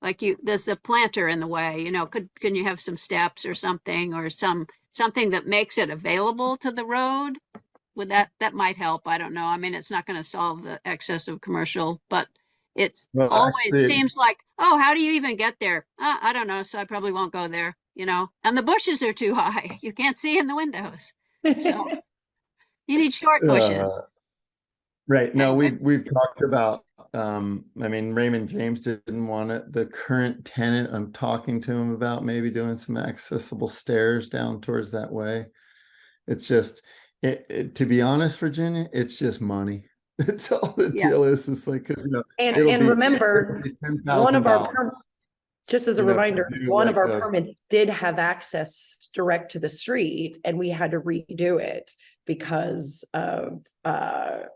Like there's a planter in the way, you know, can you have some steps or something, or something that makes it available to the road? Would that might help? I don't know. I mean, it's not going to solve the excess of commercial, but it's always actually, seems like, oh, how do you even get there? I don't know. So I probably won't go there, you know, and the bushes are too high. You can't see in the windows. So you need short bushes. Right. No, Anyway. we've talked about, I mean, Raymond James didn't want it. The current tenant, I'm talking to him about maybe doing some accessible stairs down towards that way. It's just, to be honest, Virginia, it's just money. That's all the deal is. It's like, cause you know, And remember, one of our, just as a reminder, one of our permits did have access direct to the street, and we had to redo it because of a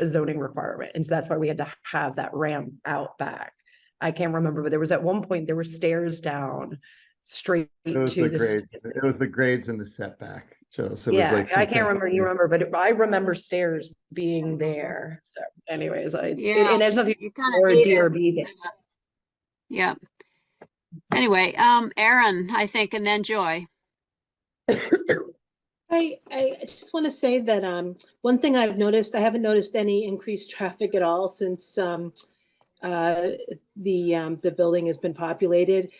zoning requirement. And so that's why we had to have that ramp out back. I can't remember, but there was at one point there were stairs down straight to the grades. It was the grades in the setback. So it yeah, was like I can't remember. You remember, but I remember stairs being there. So, anyways, and there's nothing or a DRB thing. Yeah. Anyway, Aaron, I think, and then Joy. I just want to say that one thing I've noticed, I haven't noticed any increased traffic at all since the building has been populated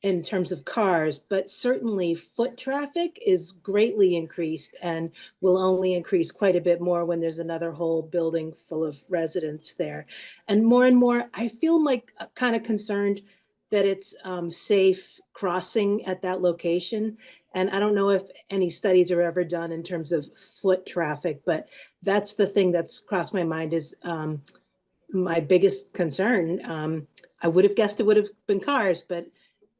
in terms of cars, but certainly foot traffic is greatly increased and will only increase quite a bit more when there's another whole building full of residents there. And more, I feel like kind of concerned that it's safe crossing at that location. And I don't know if any studies are ever done in terms of foot traffic, but that's the thing that's crossed my mind is my biggest concern. I would have guessed it would have been cars, but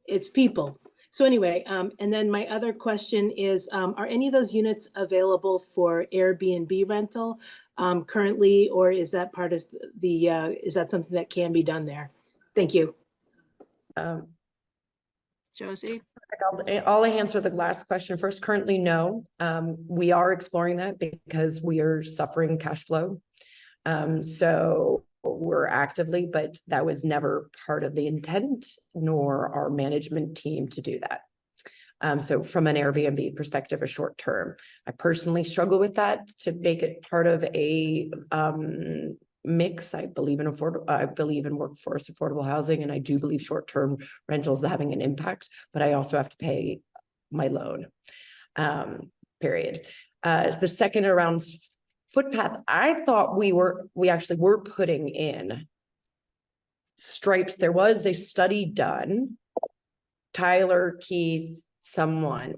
it's people. So anyway, and then my other question is, are any of those units available for Airbnb rental currently, or is that part of is that something that can be done there? Thank you. Josie? I'll answer the last question first. Currently, no. We are exploring that because we are suffering cash flow. So we're actively, but that was never part of the intent nor our management team to do that. So from an Airbnb perspective, a short term, I personally struggle with that to make it part of a mix. I believe in workforce affordable housing, and I do believe short-term rentals having an impact, but I also have to pay my loan, period. The second around footpath, I thought we actually were putting in stripes. There was a study done, Tyler, Keith, someone,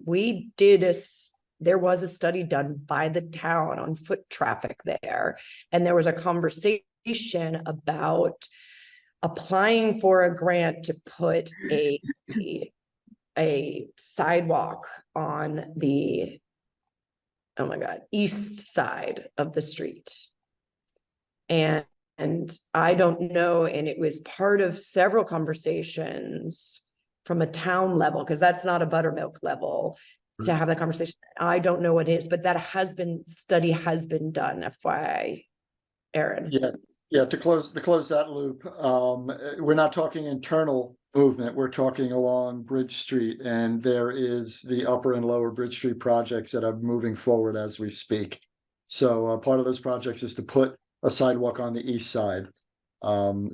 there was a study done by the town on foot traffic there. And there was a conversation about applying for a grant to put a sidewalk on the, oh my God, east side of the street. And I don't know, and it was part of several conversations from a town level, because that's not a Buttermilk level. to have that conversation. I don't know what it is, but that study has been done, FYI, Aaron. Yeah, to close that loop, we're not talking internal movement, we're talking along Bridge Street, and there is the upper and lower Bridge Street projects that are moving forward as we speak. So part of those projects is to put a sidewalk on the east side. We're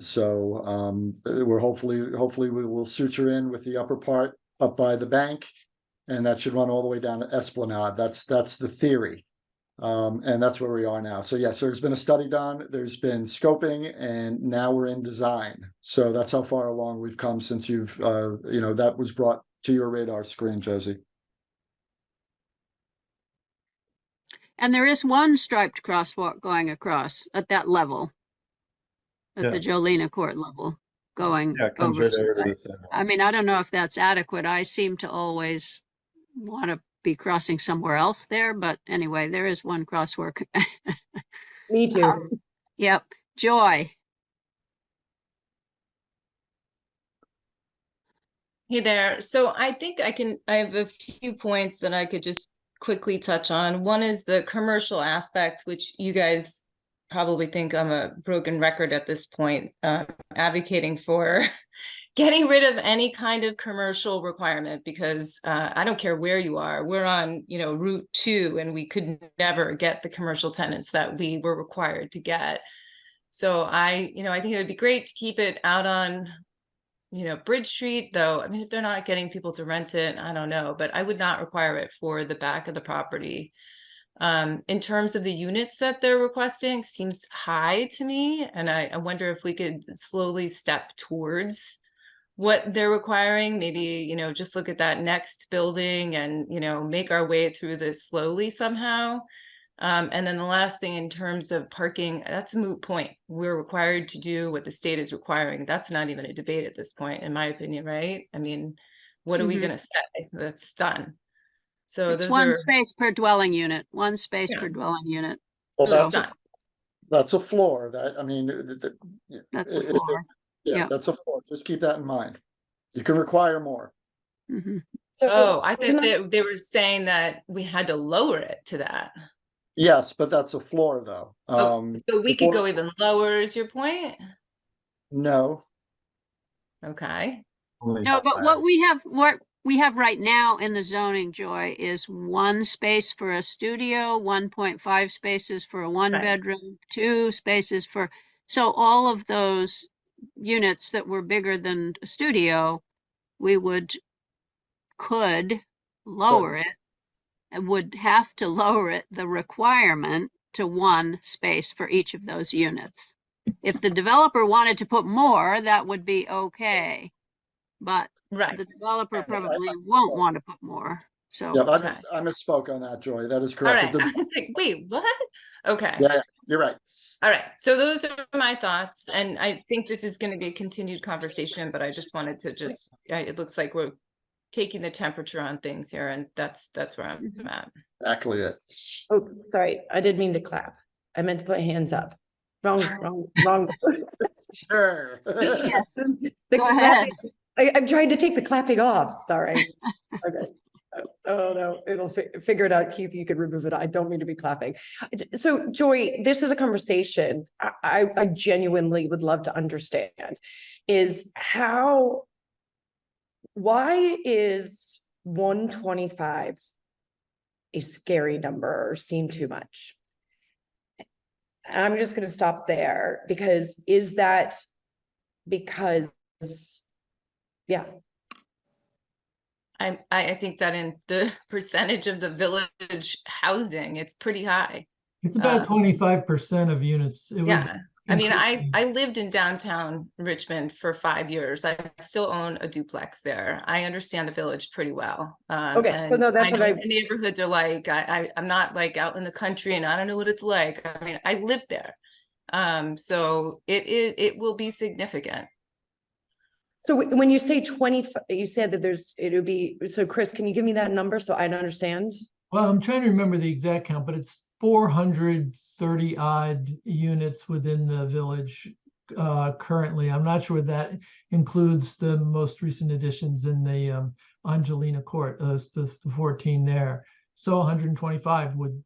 hopefully we will suture in with the upper part up by the bank, and that should run all the way down to Esplanade. That's the theory. And that's where we are now. So yes, there's been a study done, there's been scoping, and now we're in design. So that's how far along we've come since you've, that was brought to your radar screen, Josie. And there is one striped crosswalk going across at that level, at the Jolina Court level, going Yeah, it comes over right to over to the- the center. I mean, I don't know if that's adequate. I seem to always want to be crossing somewhere else there, but anyway, there is one crosswalk. Me too. Yep. Joy. Hey there. So I think I have a few points that I could just quickly touch on. One is the commercial aspect, which you guys probably think I'm a broken record at this point, advocating for getting rid of any kind of commercial requirement, because I don't care where you are. We're on, Route 2, and we could never get the commercial tenants that we were required to get. So I think it would be great to keep it out on, Bridge Street, though. I mean, if they're not getting people to rent it, I don't know, but I would not require it for the back of the property. In terms of the units that they're requesting, seems high to me. And I wonder if we could slowly step towards what they're requiring, maybe, just look at that next building and, make our way through this slowly somehow. And then the last thing in terms of parking, that's a moot point. We're required to do what the state is requiring. That's not even a debate at this point, in my opinion, right? I mean, what are we going to say? That's done. So It's those one are space per dwelling unit, one space Yeah. per dwelling unit. Well, so it's that's done. that's a floor. That's a floor. Yeah, Yeah. that's a floor. Just keep that in mind. You can require more. Mhm. Oh, I thought they were saying that we had to lower it to that. Yes, but that's a floor though. So we could go even lower, is your point? No, Okay. No, but what we have right now in the zoning, Joy, is one space for a studio, 1.5 spaces for a one Right. bedroom, 2 spaces for, so all of those units that were bigger than a studio, we could lower it, and would have to lower it, the requirement, to one space for each of those units. If the developer wanted to put more, that would be okay. But Right. the developer Yeah, probably won't want to put more. So yeah, Okay. I misspoke on that, Joy. That is All correct. right. I was like, wait, what? Okay. Yeah, you're right. All right. So those are my thoughts. And I think this is going to be a continued conversation, but I just wanted to it looks like we're taking the temperature on things here. And that's where I'm at. Exactly it. Oh, sorry. I didn't mean to clap. I meant to put hands up. Wrong. Sure. yes, The go ahead. I'm trying to take the clapping off. Sorry. Okay. Oh no, it'll figure it out. Keith, you can remove it. I don't mean to be clapping. So Joy, this is a conversation I genuinely would love to understand is why is 125 a scary number or seem too much? I'm just going to stop there because yeah. I think that in the percentage of the village housing, it's pretty high. It's about 25% of units. It would Yeah. I mean, increase- I lived in downtown Richmond for 5 years. I still own a duplex there. I understand the village pretty well. Okay, so and no, that's I what know what the neighborhoods are like. I'm not like out in the country and I don't know what it's like. I mean, I lived there. So it will be significant. So when you say 20, you said that so Chris, can you give me that number so I understand? Well, I'm trying to remember the exact count, but it's 430 odd units within the village currently. I'm not sure that includes the most recent additions in the on Jolina Court, the 14 there. So 125 would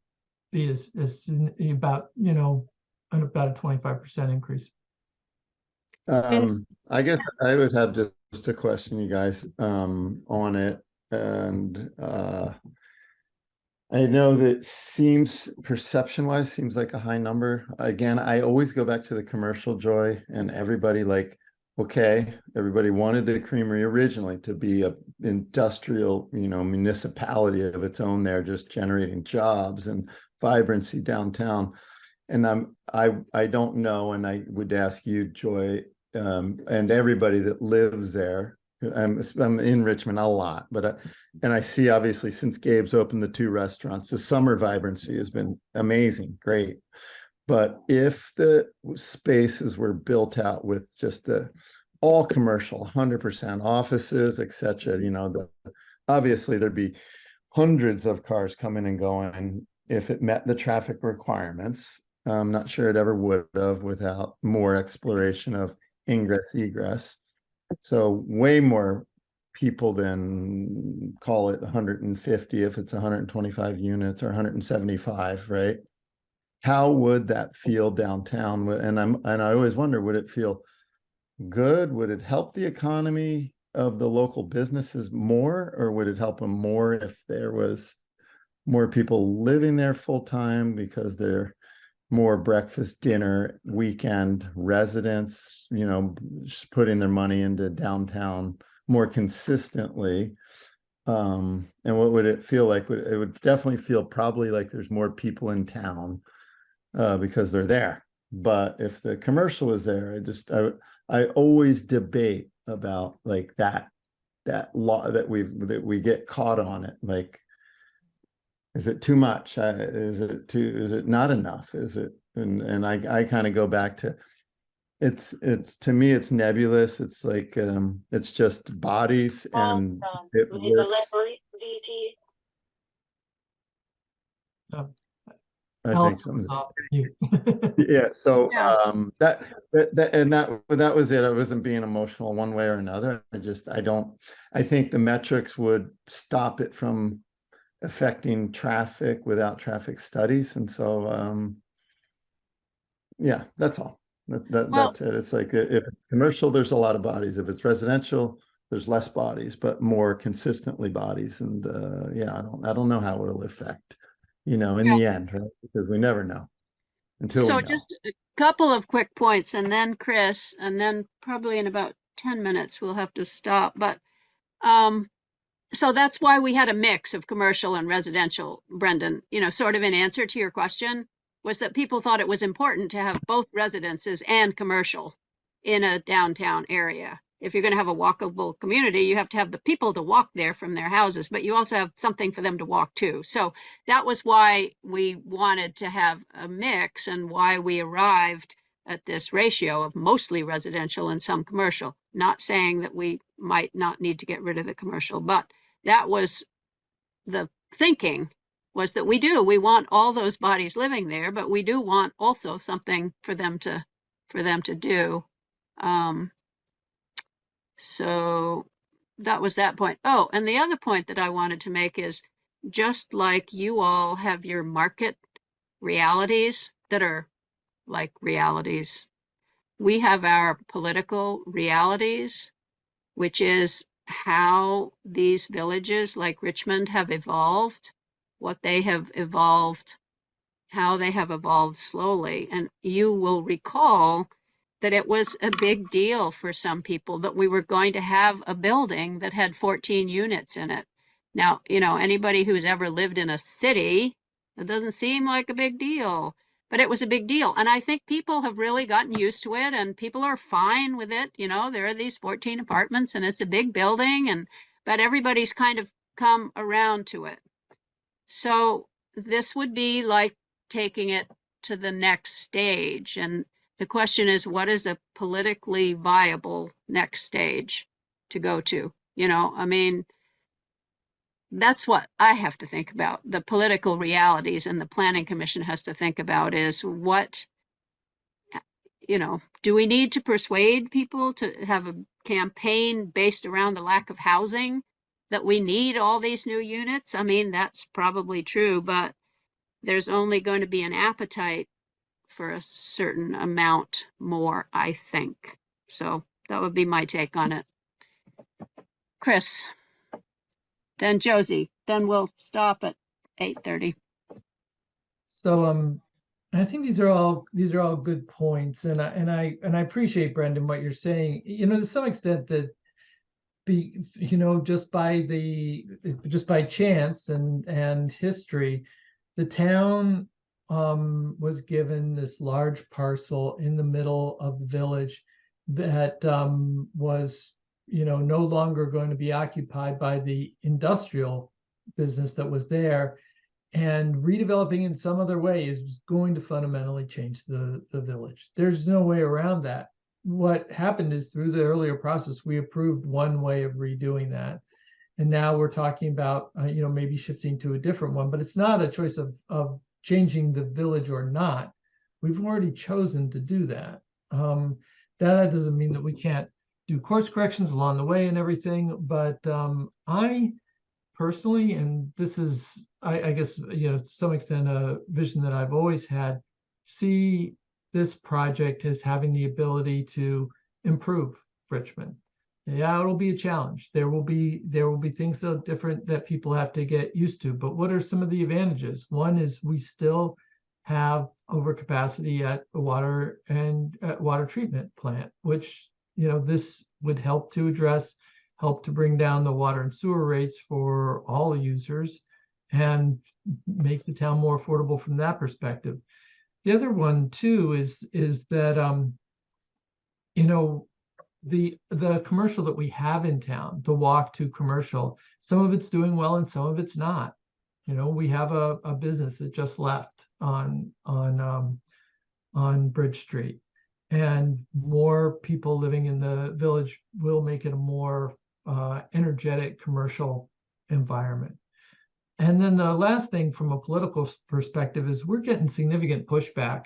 be about, you know, about a 25% increase. I guess I would have just a question, you guys, on it. And I know that seems perception wise seems like a high number. Again, I always go back to the commercial joy and everybody like, okay, everybody wanted the creamery originally to be a industrial, you know, municipality of its own there, just generating jobs and vibrancy downtown. And I don't know, and I would ask you, Joy, and everybody that lives there. I'm in Richmond a lot, but and I see obviously since Gabe's opened the 2 restaurants, the summer vibrancy has been amazing, great. But if the spaces were built out with just the all commercial, 100% offices, etc., you know, obviously there'd be hundreds of cars coming and going if it met the traffic requirements. I'm not sure it ever would have without more exploration of ingress egress. So way more people than, call it 150 if it's 125 units or 175, right? How would that feel downtown? And I always wonder, would it feel good? Would it help the economy of the local businesses more, or would it help them more if there was more people living there full time because they're more breakfast, dinner, weekend residents, you know, just putting their money into downtown more consistently? And what would it feel like? It would definitely feel probably like there's more people in town because they're there. But if the commercial was there, I always debate about like that law that we get caught on it. Like, is it too much? Is it not enough? Is it? And I kind of go back to, it's to me, it's nebulous. It's like, it's just bodies and it works. I think Alex something's was off mute. yeah. So Yeah. that was it. I wasn't being emotional one way or another. I think the metrics would stop it from affecting traffic without traffic studies. And so yeah, that's all. That's it. It's like if it's commercial, there's a lot of bodies. If it's residential, there's less bodies, but more consistently bodies. And yeah, I don't know how it'll affect, you know, in the end, right? Because we never know until we So know. just a couple of quick points, and then Chris, and then probably in about 10 minutes we'll have to stop. But so that's why we had a mix of commercial and residential, Brendan, you know, sort of in answer to your question, was that people thought it was important to have both residences and commercial in a downtown area. If you're going to have a walkable community, you have to have the people to walk there from their houses, but you also have something for them to walk to. So that was why we wanted to have a mix and why we arrived at this ratio of mostly residential and some commercial. Not saying that we might not need to get rid of the commercial, but that was the thinking, was that we want all those bodies living there, but we do want also something for them to do. So that was that point. Oh, and the other point that I wanted to make is, just like you all have your market realities that are like realities, we have our political realities, which is how these villages like Richmond have evolved, what they have evolved, how they have evolved slowly. And you will recall that it was a big deal for some people that we were going to have a building that had 14 units in it. Now, you know, anybody who's ever lived in a city, it doesn't seem like a big deal, but it was a big deal. And I think people have really gotten used to it and people are fine with it. You know, there are these 14 apartments and it's a big building, but everybody's kind of come around to it. So this would be like taking it to the next stage. And the question is, what is a politically viable next stage to go to? You know, I mean, that's what I have to think about. The political realities and the Planning Commission has to think about is what, you know, do we need to persuade people to have a campaign based around the lack of housing, that we need all these new units? I mean, that's probably true, but there's only going to be an appetite for a certain amount more, I think. So that would be my take on it. Chris, then Josie, then we'll stop at 8:30. So I think these are all good points, and I appreciate, Brendan, what you're saying. You know, to some extent that just by chance and history, the town was given this large parcel in the middle of the village that was no longer going to be occupied by the industrial business that was there, and redeveloping in some other way is going to fundamentally change the village. There's no way around that. What happened is, through the earlier process, we approved one way of redoing that. And now we're talking about, maybe shifting to a different one, but it's not a choice of changing the village or not. We've already chosen to do that. That doesn't mean that we can't do course corrections along the way and everything, but I personally, and this is, I guess, to some extent, a vision that I've always had, see this project as having the ability to improve Richmond. Yeah, it'll be a challenge. There will be things that are different that people have to get used to. But what are some of the advantages? One is we still have overcapacity at the water treatment plant, which this would help to address, help to bring down the water and sewer rates for all users and make the town more affordable from that perspective. The other one too is that the commercial that we have in town, the walk to commercial, some of it's doing well and some of it's not. We have a business that just left on Bridge Street, and more people living in the village will make it a more energetic commercial environment. And then the last thing from a political perspective is we're getting significant pushback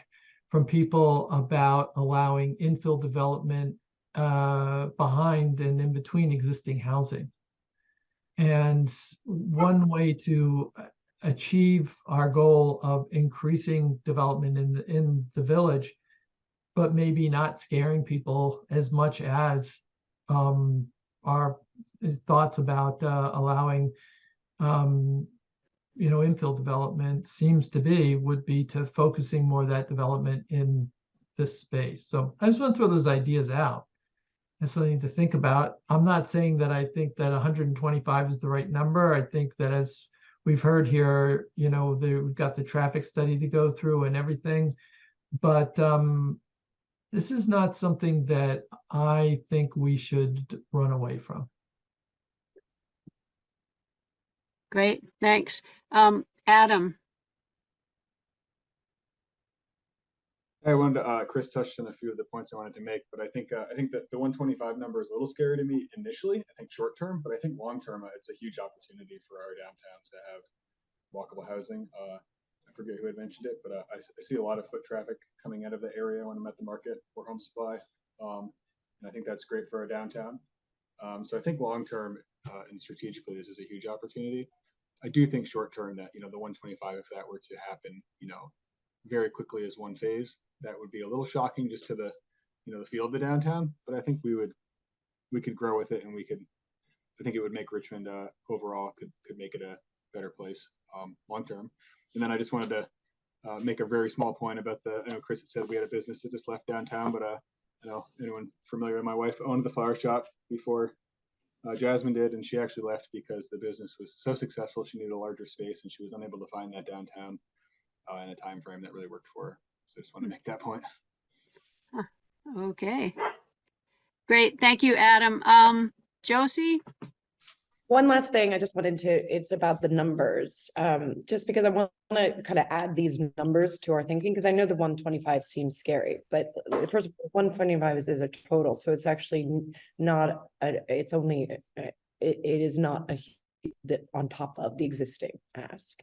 from people about allowing infill development behind and in between existing housing. And one way to achieve our goal of increasing development in the village, but maybe not scaring people as much as our thoughts about allowing infill development would be to focusing more of that development in this space. So I just want to throw those ideas out. That's something to think about. I'm not saying that I think that 125 is the right number. I think that, as we've heard here, we've got the traffic study to go through and everything, but this is not something that I think we should run away from. Great, thanks. Adam. I wanted to, Chris touched on a few of the points I wanted to make, but I think that the 125 number is a little scary to me initially. I think short term, but I think long term, it's a huge opportunity for our downtown to have walkable housing. I forget who had mentioned it, but I see a lot of foot traffic coming out of the area when I'm at the market or Home Supply, and I think that's great for our downtown. So I think long term and strategically, this is a huge opportunity. I do think short term that the 125, if that were to happen, very quickly as one phase, that would be a little shocking just to the the feel of the downtown. But I think we could grow with it, and I think it would make Richmond overall could make it a better place long term. And then I just wanted to make a very small point about I know Chris had said we had a business that just left downtown, but anyone familiar with my wife owned the flower shop before Jasmine did, and she actually left because the business was so successful she needed a larger space, and she was unable to find that downtown in a time frame that really worked for her. So I just want to make that point. Okay, great, thank you, Adam. Josie? One last thing I just wanted to, it's about the numbers, just because I want to kind of add these numbers to our thinking, because I know the 125 seems scary, but first 125 is a total. So it's actually not, it's only, it is not on top of the existing ask.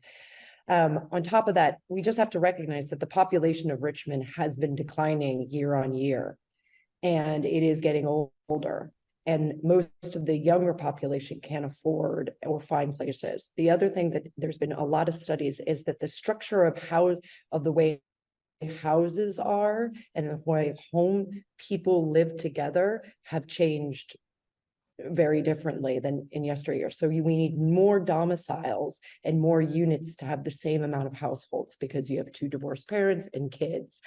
On top of that, we just have to recognize that the population of Richmond has been declining year on year, and it is getting older. And most of the younger population can't afford or find places. The other thing that there's been a lot of studies is that the structure of the way houses are and the way people live together have changed very differently than in yesteryear. So we need more domiciles and more units to have the same amount of households, because you have 2 divorced parents and kids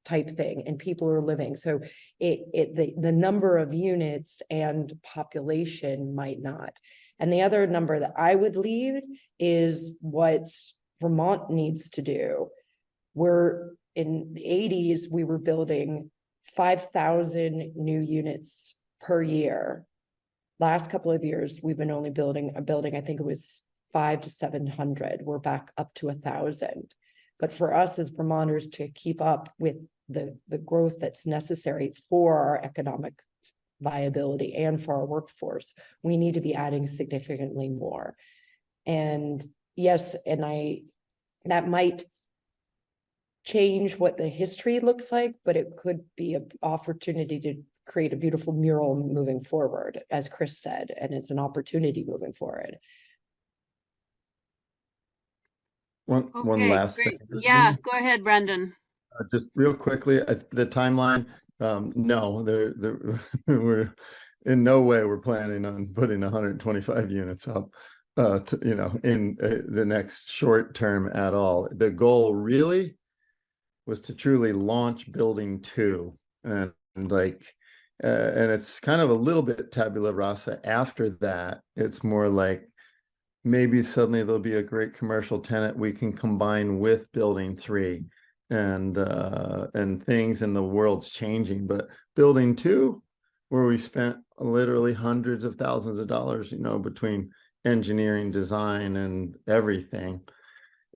type thing, and people are living. So the number of units and population might not. And the other number that I would leave is what Vermont needs to do. We're in the 80s, we were building 5,000 new units per year. Last couple of years, we've been only building a building, I think it was 500 to 700. We're back up to 1,000. But for us as Vermonters to keep up with the growth that's necessary for our economic viability and for our workforce, we need to be adding significantly more. And yes, that might change what the history looks like, but it could be an opportunity to create a beautiful mural moving forward, as Chris said, and it's an opportunity moving forward. One last great. thing. Yeah, go ahead, Brendan. Just real quickly, the timeline, no, we're in no way we're planning on putting 125 units up, in the next short term at all. The goal really was to truly launch building 2, and it's kind of a little bit tabula rasa. After that, it's more like maybe suddenly there'll be a great commercial tenant we can combine with building 3. And things in the world's changing, but building 2, where we spent literally hundreds of thousands of dollars, between engineering, design, and everything,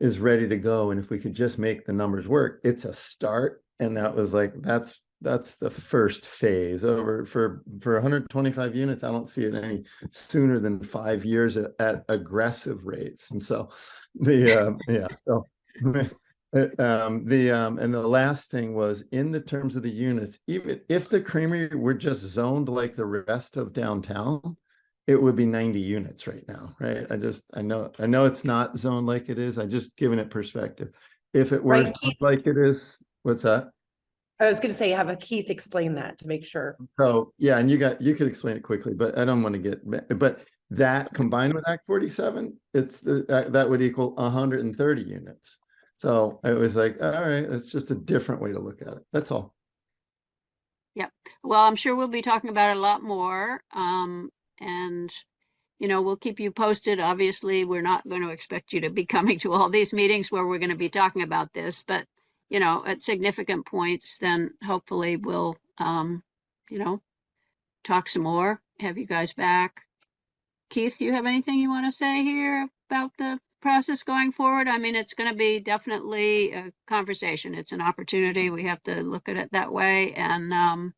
is ready to go. And if we could just make the numbers work, it's a start. And that was like, that's the first phase. Over for 125 units, I don't see it any sooner than 5 years at aggressive rates. And so and the last thing was, in the terms of the units, even if the Creamery were just zoned like the rest of downtown, it would be 90 units right now, right? I know it's not zoned like it is. I just giving it perspective. If it were like it is, what's that? I was going to say, have a Keith explain that to make sure. So yeah, and you could explain it quickly, but I don't want to but that combined with Act 47, that would equal 130 units. So it was like, all right, it's just a different way to look at it. That's all. Yep. Well, I'm sure we'll be talking about it a lot more. And, we'll keep you posted. Obviously, we're not going to expect you to be coming to all these meetings where we're going to be talking about this, but, at significant points, then hopefully we'll, talk some more, have you guys back. Keith, you have anything you want to say here about the process going forward? I mean, it's going to be definitely a conversation. It's an opportunity. We have to look at it that way. And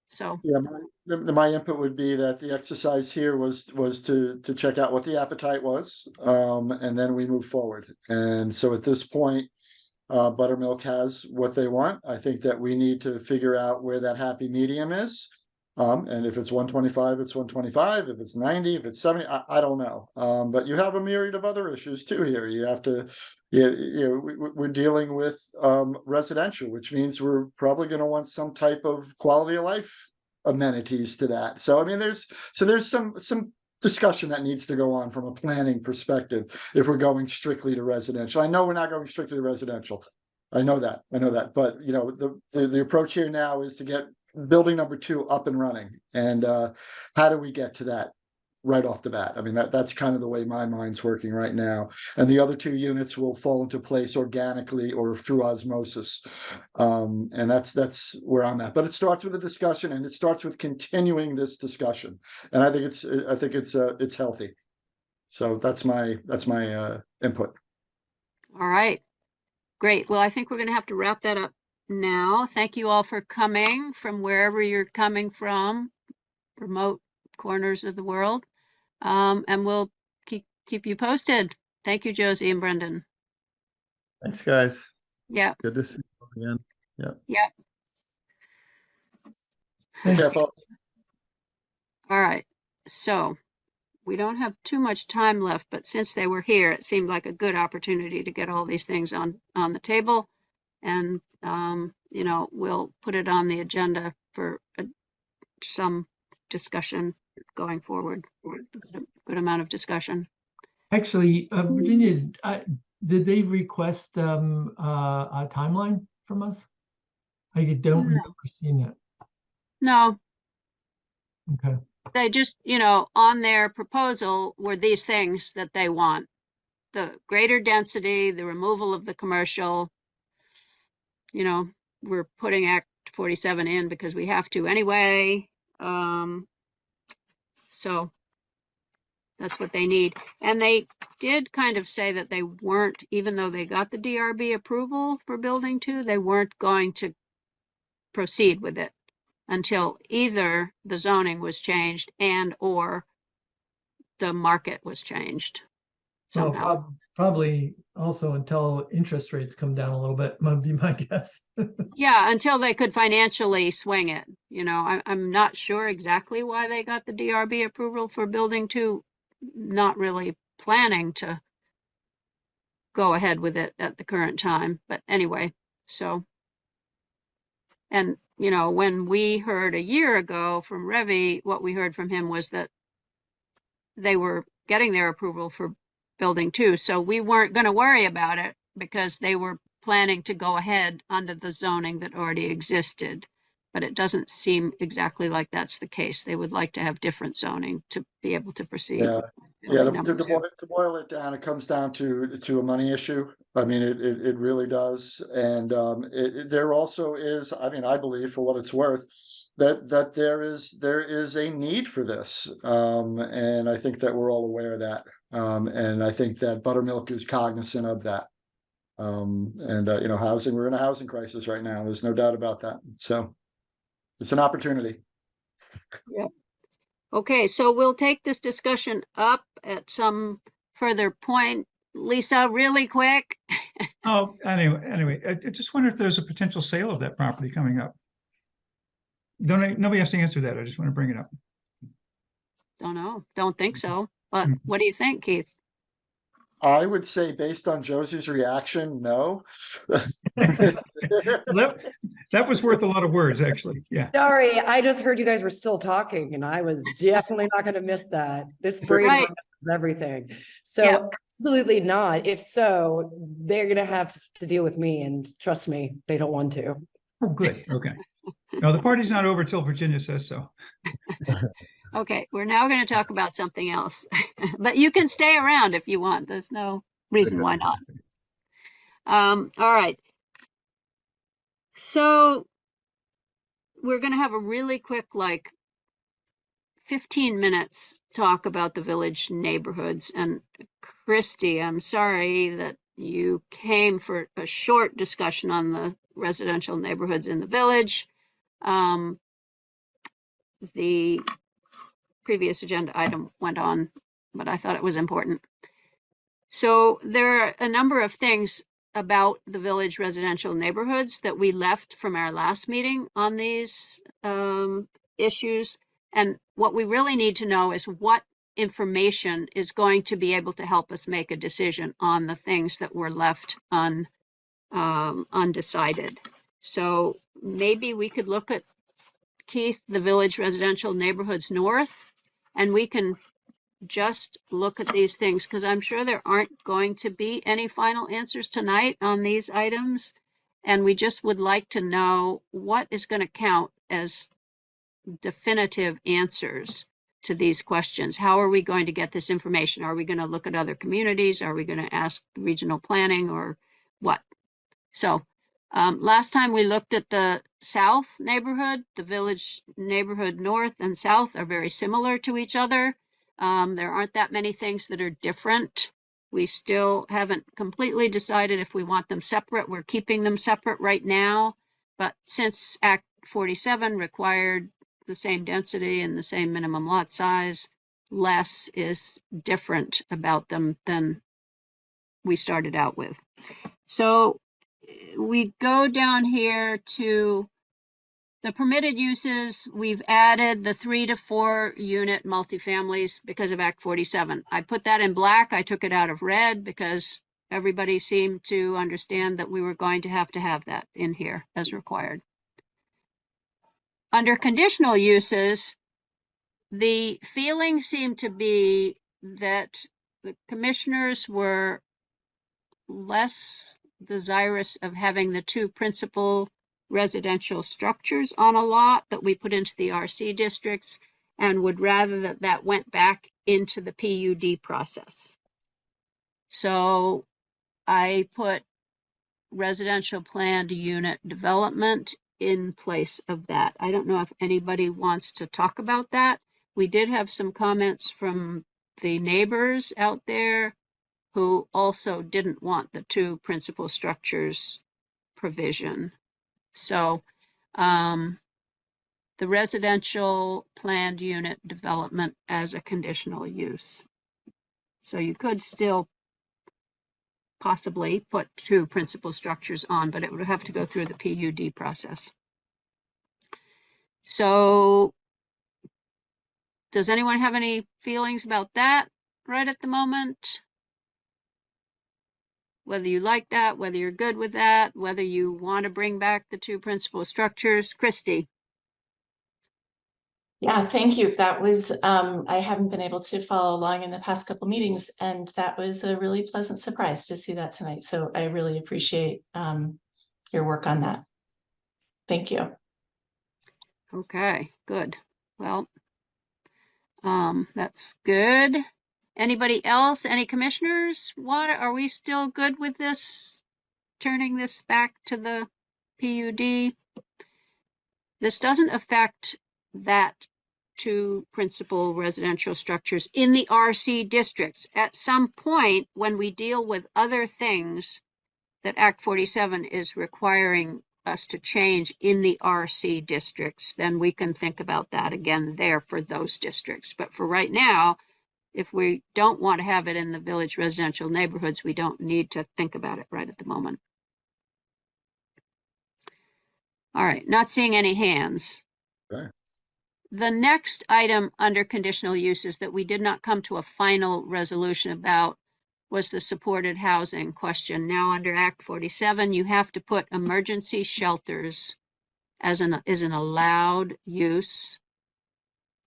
so. Yeah, my input would be that the exercise here was to check out what the appetite was, and then we move forward. And so at this point, Buttermilk has what they want. I think that we need to figure out where that happy medium is. And if it's 125, it's 125. If it's 90, if it's 70, I don't know. But you have a myriad of other issues too here. You have to, we're dealing with residential, which means we're probably going to want some type of quality of life amenities to that. So I mean, there's some discussion that needs to go on from a planning perspective if we're going strictly to residential. I know we're not going strictly to residential. I know that, but the approach here now is to get building number 2 up and running. And how do we get to that right off the bat? I mean, that's kind of the way my mind's working right now. And the other 2 units will fall into place organically or through osmosis. And that's where I'm at. But it starts with a discussion, and it starts with continuing this discussion. And I think it's healthy. So that's my input. All right. Great. Well, I think we're going to have to wrap that up now. Thank you all for coming from wherever you're coming from, remote corners of the world. And we'll keep you posted. Thank you, Josie and Brendan. Thanks, guys. Yeah, Good to see you again. Yeah. yeah. Take Thanks. care, folks. All right. So we don't have too much time left, but since they were here, it seemed like a good opportunity to get all these things on the table. And, you know, we'll put it on the agenda for some discussion going forward, good amount of discussion. Actually, Virginia, did they request a timeline from us? I don't remember seeing that. No, Okay. they just, you know, on their proposal were these things that they want. The greater density, the removal of the commercial, you know, we're putting Act 47 in because we have to anyway. So that's what they need. And they did kind of say that they weren't, even though they got the DRB approval for building 2, they weren't going to proceed with it until either the zoning was changed and or the market was changed somehow. Well, probably also until interest rates come down a little bit, might be my guess. Yeah, until they could financially swing it. You know, I'm not sure exactly why they got the DRB approval for building 2, not really planning to go ahead with it at the current time. But anyway, so. And, you know, when we heard a year ago from Revy, what we heard from him was that they were getting their approval for building 2. So we weren't going to worry about it because they were planning to go ahead under the zoning that already existed. But it doesn't seem exactly like that's the case. They would like to have different zoning to be able to proceed. Yeah. with Yeah, building number 2. to boil it down, it comes down to a money issue. I mean, it really does. And there also is, I mean, I believe, for what it's worth, that there is a need for this. And I think that we're all aware of that. And I think that Buttermilk is cognizant of that. You know, housing, we're in a housing crisis right now. There's no doubt about that. So it's an opportunity. Yep. Okay, so we'll take this discussion up at some further point. Lisa, really quick. Oh, anyway, I just wonder if there's a potential sale of that property coming up. Nobody has to answer that. I just want to bring it up. Don't know. Don't think so. But what do you think, Keith? I would say, based on Josie's reaction, no. That was worth a lot of words, actually. Yeah. Sorry, I just heard you guys were still talking and I was definitely not going to miss that. This brain Right. is everything. So Yeah. absolutely not. If so, they're going to have to deal with me, and trust me, they don't want to. Oh, good. Okay. No, the party's not over till Virginia says so. Okay, we're now going to talk about something else. But you can stay around if you want. There's no reason why not. All right. So we're going to have a really quick, like 15 minutes talk about the village neighborhoods. And Christy, I'm sorry that you came for a short discussion on the residential neighborhoods in the village. The previous agenda item went on, but I thought it was important. So there are a number of things about the village residential neighborhoods that we left from our last meeting on these issues. And what we really need to know is what information is going to be able to help us make a decision on the things that were left undecided. So maybe we could look at, Keith, the village residential neighborhoods north, and we can just look at these things, because I'm sure there aren't going to be any final answers tonight on these items. And we just would like to know what is going to count as definitive answers to these questions. How are we going to get this information? Are we going to look at other communities? Are we going to ask regional planning, or what? So last time we looked at the south neighborhood. The village neighborhood north and south are very similar to each other. There aren't that many things that are different. We still haven't completely decided if we want them separate. We're keeping them separate right now. But since Act 47 required the same density and the same minimum lot size, less is different about them than we started out with. So we go down here to the permitted uses. We've added the 3 to 4 unit multifamilies because of Act 47. I put that in black. I took it out of red because everybody seemed to understand that we were going to have that in here as required. Under conditional uses, the feeling seemed to be that the commissioners were less desirous of having the 2 principal residential structures on a lot that we put into the RC districts, and would rather that went back into the PUD process. So I put residential planned unit development in place of that. I don't know if anybody wants to talk about that. We did have some comments from the neighbors out there who also didn't want the 2 principal structures provision. So the residential planned unit development as a conditional use. So you could still possibly put 2 principal structures on, but it would have to go through the PUD process. So does anyone have any feelings about that right at the moment? Whether you like that, whether you're good with that, whether you want to bring back the 2 principal structures. Christy? Yeah, thank you. That was, I haven't been able to follow along in the past couple meetings, and that was a really pleasant surprise to see that tonight. So I really appreciate your work on that. Thank you. Okay, good. Well, that's good. Anybody else? Any commissioners? Are we still good with this? Turning this back to the PUD? This doesn't affect that 2 principal residential structures in the RC districts. At some point, when we deal with other things that Act 47 is requiring us to change in the RC districts, then we can think about that again there for those districts. But for right now, if we don't want to have it in the village residential neighborhoods, we don't need to think about it right at the moment. All right, not seeing any hands. Okay. The next item under conditional uses that we did not come to a final resolution about was the supported housing question. Now under Act 47, you have to put emergency shelters as an allowed use.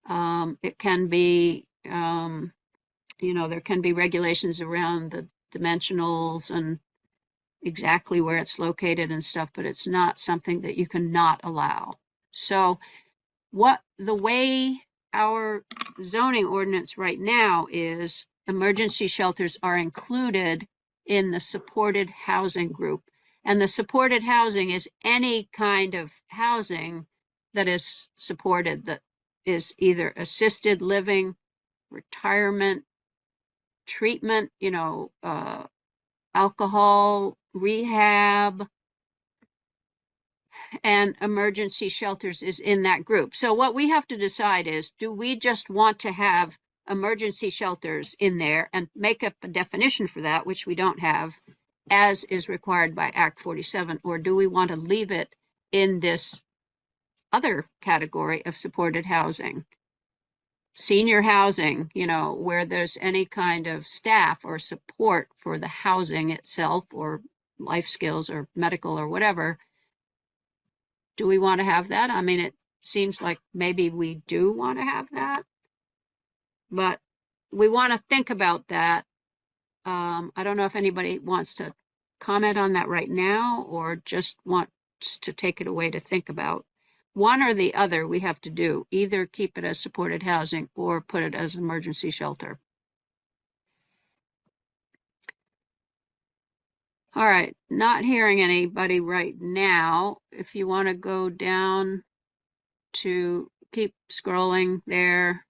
It can be, there can be regulations around the dimensionals and exactly where it's located and stuff, but it's not something that you can not allow. So the way our zoning ordinance right now is, emergency shelters are included in the supported housing group. And the supported housing is any kind of housing that is supported, that is either assisted living, retirement, treatment, alcohol, rehab, and emergency shelters is in that group. So what we have to decide is, do we just want to have emergency shelters in there and make up a definition for that, which we don't have, as is required by Act 47, or do we want to leave it in this other category of supported housing? Senior housing, where there's any kind of staff or support for the housing itself, or life skills or medical or whatever. Do we want to have that? I mean, it seems like maybe we do want to have that, but we want to think about that. I don't know if anybody wants to comment on that right now, or just wants to take it away to think about. One or the other we have to do, either keep it as supported housing or put it as emergency shelter. All right, not hearing anybody right now. If you want to go down to keep scrolling there.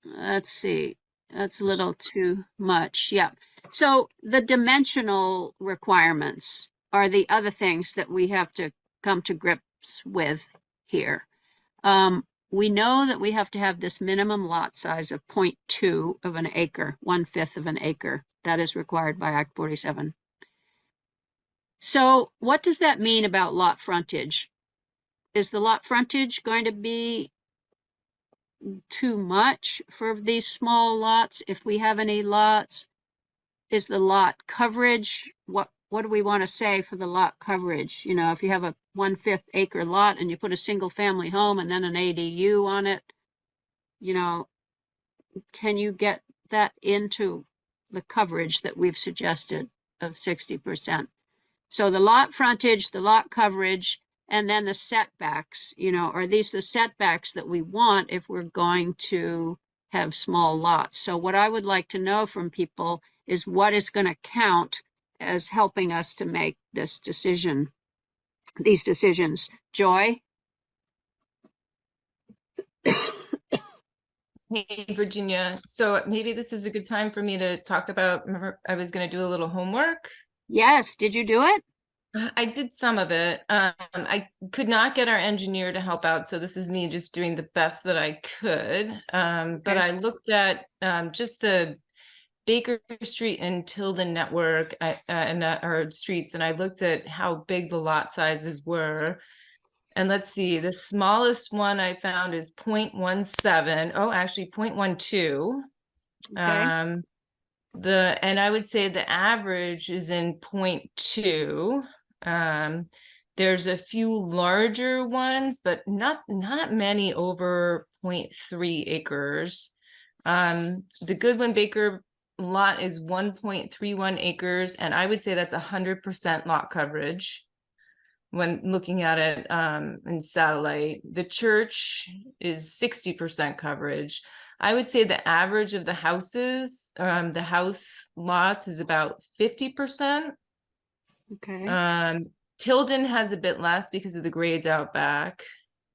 Let's see, that's a little too much. Yeah. So the dimensional requirements are the other things that we have to come to grips with here. We know that we have to have this minimum lot size of 0.2 of an acre, 1/5 of an acre. that is required by Act 47. So what does that mean about lot frontage? Is the lot frontage going to be too much for these small lots? If we have any lots, is the lot coverage, what do we want to say for the lot coverage? You know, if you have a 1/5 acre lot and you put a single family home and then an ADU on it, you know, can you get that into the coverage that we've suggested of 60%? So the lot frontage, the lot coverage, and then the setbacks, you know, are these the setbacks that we want if we're going to have small lots? So what I would like to know from people is what is going to count as helping us to make this decision, these decisions. Joy? Hey, Virginia. So maybe this is a good time for me to talk about, remember, I was going to do a little homework. Yes. Did you do it? I did some of it. I could not get our engineer to help out, so this is me just doing the best that I could. But I looked at just the Baker Street and Tilden network or streets, and I looked at how big the lot sizes were. And let's see, the smallest one I found is 0.17. Oh, actually 0.12. Okay. And I would say the average is in 0.2. There's a few larger ones, but not many over 0.3 acres. The Goodwin Baker lot is 1.31 acres, and I would say that's 100% lot coverage when looking at it in satellite. The church is 60% coverage. I would say the average of the houses, the house lots is about 50%. Okay. Tilden has a bit less because of the grades out back.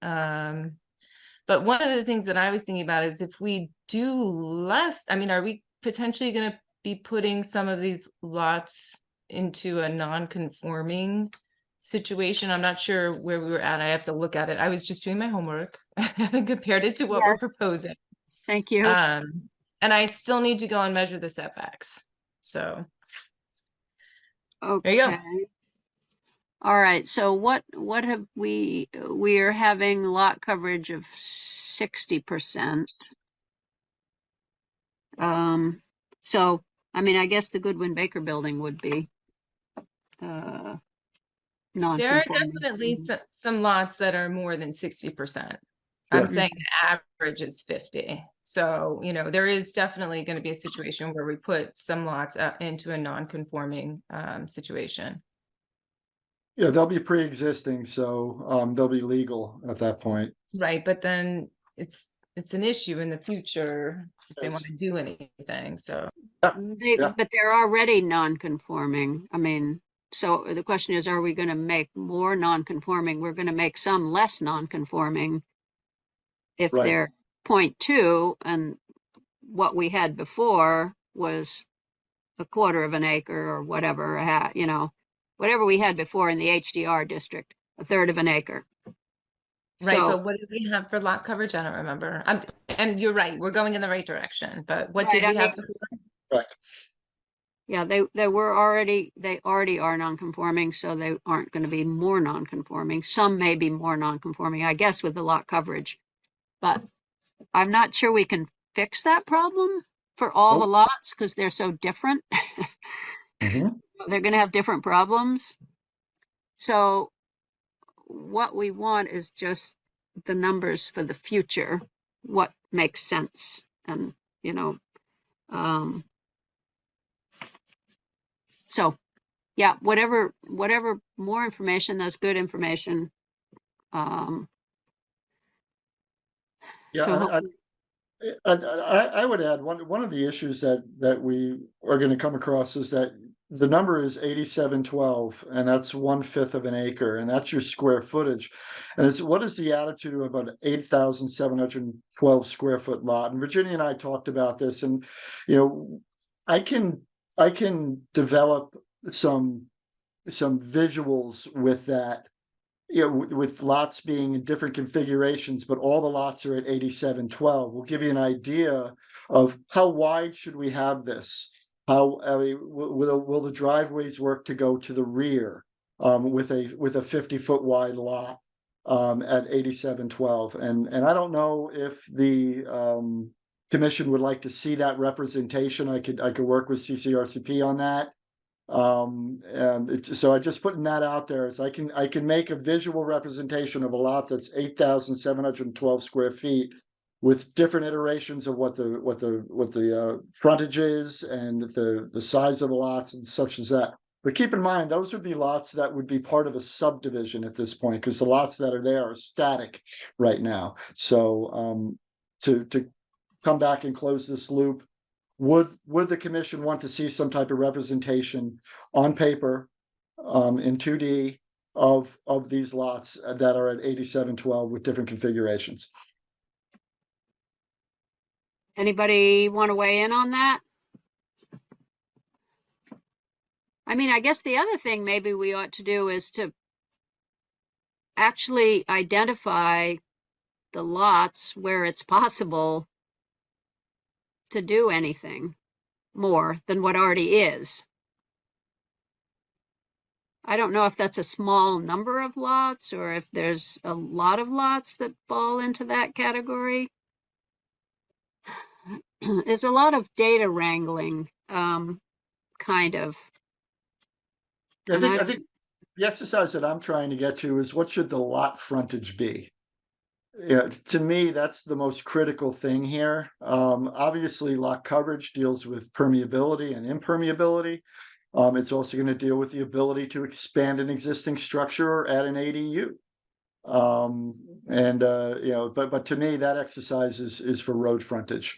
But one of the things that I was thinking about is if we do less, I mean, are we potentially going to be putting some of these lots into a non-conforming situation? I'm not sure where we were at. I have to look at it. I was just doing my homework and compared it to what we're proposing. Thank you. And I still need to go and measure the setbacks. So okay. There you go. All right. So what have we are having lot coverage of 60%. So I mean, I guess the Goodwin Baker building would be There are non-conforming. definitely some lots that are more than 60%. Sure. I'm saying the average is 50. So, you know, there is definitely going to be a situation where we put some lots into a non-conforming situation. Yeah, they'll be pre-existing, so they'll be legal at that point. Right, but then it's an issue in the future if they Yes. want to do anything. So But they're already non-conforming. I mean, so the question is, are we going to make more non-conforming? We're going to make some less non-conforming if Right. they're 0.2, and what we had before was 1/4 of an acre or whatever, you know, whatever we had before in the HDR district, 1/3 of an acre. right, So, but what did we have for lot coverage? I don't remember. And you're right, we're going in the right direction. But what Right, did we have before? Right. yeah, they already are non-conforming, so they aren't going to be more non-conforming. Some may be more non-conforming, I guess, with the lot coverage. But I'm not sure we can fix that problem for all the lots because they're so different. Mhm. They're going to have different problems. So what we want is just the numbers for the future, what makes sense. And, you know, so yeah, whatever more information, that's good information. Yeah, So I would add one of the issues that we are going to come across is that the number is 8712, and that's 1/5 of an acre, and that's your square footage. And it's what is the attitude of about 8,712 square foot lot? And Virginia and I talked about this, and you know, I can develop some visuals with that, you know, with lots being in different configurations, but all the lots are at 8712. We'll give you an idea of how wide should we have this. how, I mean, will the driveways work to go to the rear, with a 50-foot wide lot, at 8712? And I don't know if the, commission would like to see that representation. I could work with CCRCP on that. So I just putting that out there as I can make a visual representation of a lot that's 8,712 square feet with different iterations of what the frontage is and the size of the lots and such as that. But keep in mind, those would be lots that would be part of a subdivision at this point, because the lots that are there are static right now. So to come back and close this loop, would the commission want to see some type of representation on paper, in 2D of these lots that are at 8712 with different configurations? Anybody want to weigh in on that? I mean, I guess the other thing maybe we ought to do is to actually identify the lots where it's possible to do anything more than what already is. I don't know if that's a small number of lots or if there's a lot of lots that fall into that category. There's a lot of data wrangling, kind of. I think the exercise that I'm trying to get to is, what should the lot frontage be? Yeah, to me, that's the most critical thing here. Obviously, lot coverage deals with permeability and impermeability. It's also going to deal with the ability to expand an existing structure or add an ADU. But to me, that exercise is for road frontage.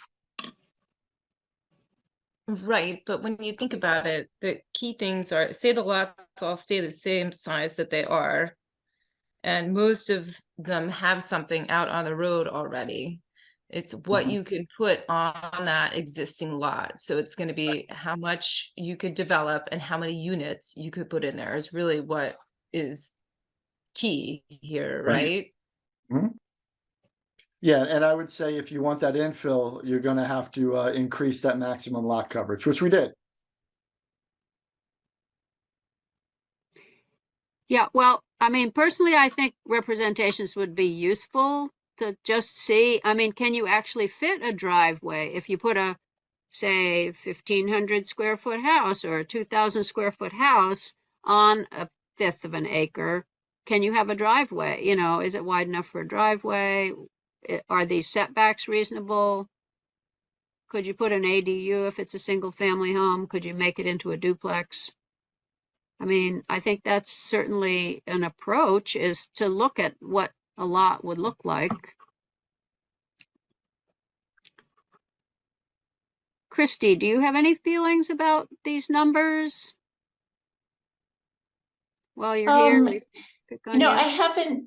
Right, but when you think about it, the key things are, say the lots all stay the same size that they are, and most of them have something out on the road already. It's what you can put on that existing lot. So it's going to be how much you could develop and how many units you could put in there is really what is key here, right? Mm-hmm. Yeah, and I would say if you want that infill, you're going to have to increase that maximum lot coverage, which we did. Yeah, well, I mean, personally, I think representations would be useful to just see. I mean, can you actually fit a driveway if you put a, say, 1,500 square foot house or a 2,000 square foot house on a fifth of an acre? Can you have a driveway? You know, is it wide enough for a driveway? Are these setbacks reasonable? Could you put an ADU if it's a single family home? Could you make it into a duplex? I mean, I think that's certainly an approach, is to look at what a lot would look like. Christy, do you have any feelings about these numbers? While you're here, pick on I haven't,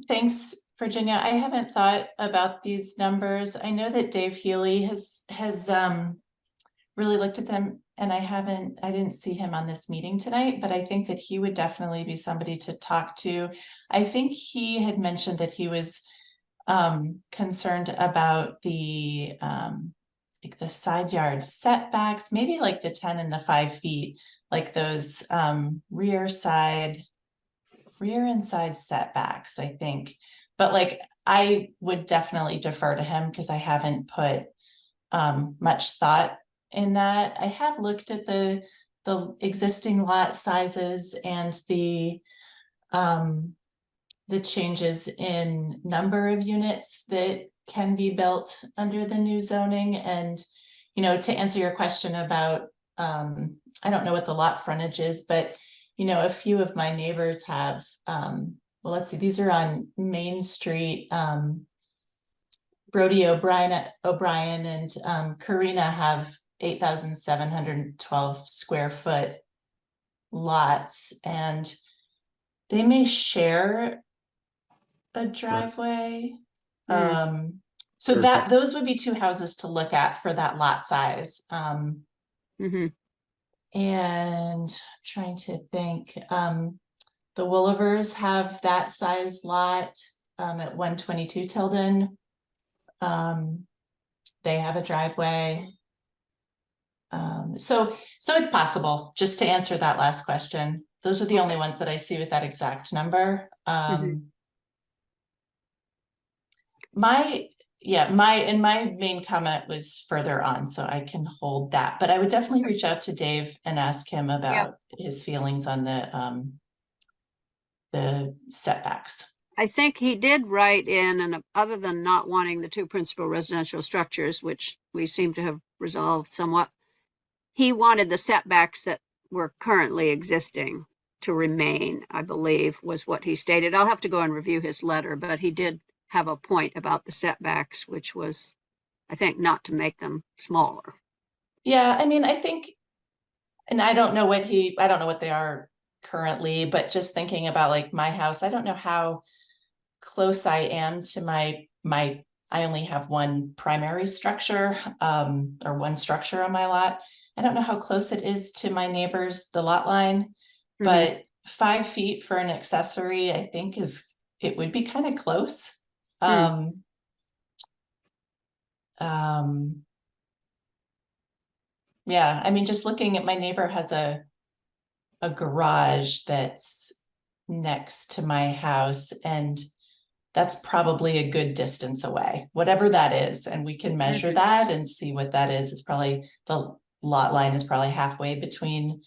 thanks, Virginia. I haven't thought about these numbers. I know that Dave Healy has really looked at them, and I didn't see him on this meeting tonight, but I think that he would definitely be somebody to talk to. I think he had mentioned that he was concerned about the like the side yard setbacks, maybe like the 10 and the 5 feet, like those rear and side setbacks, I think. But like, I would definitely defer to him because I haven't put much thought in that. I have looked at the existing lot sizes and the changes in number of units that can be built under the new zoning. And, to answer your question about, I don't know what the lot frontage is, but, a few of my neighbors have, well, let's see, these are on Main Street. Brody O'Brien and Karina have 8,712 square foot lots, and they may share a driveway. So those would be two houses to look at for that lot size. And trying to think, the Woolivers have that size lot at 122 Tilden. They have a driveway. So it's possible, just to answer that last question. Those are the only ones that I see with that exact number. My main comment was further on, so I can hold that, but I would definitely reach out to Dave and ask him about his feelings on the setbacks. I think he did write in, and other than not wanting the two principal residential structures, which we seem to have resolved somewhat, he wanted the setbacks that were currently existing to remain, I believe, was what he stated. I'll have to go and review his letter, but he did have a point about the setbacks, which was, I think, not to make them smaller. Yeah, I mean, I think, and I don't know what they are currently, but just thinking about like my house, I don't know how close I am to my I only have one primary structure, or one structure on my lot. I don't know how close it is to my neighbors, the lot line, but 5 feet for an accessory, I think it would be kind of close. Yeah, I mean, just looking at my neighbor has a garage that's next to my house, and that's probably a good distance away, whatever that is. And we can measure that and see what that is. It's probably, the lot line is probably halfway between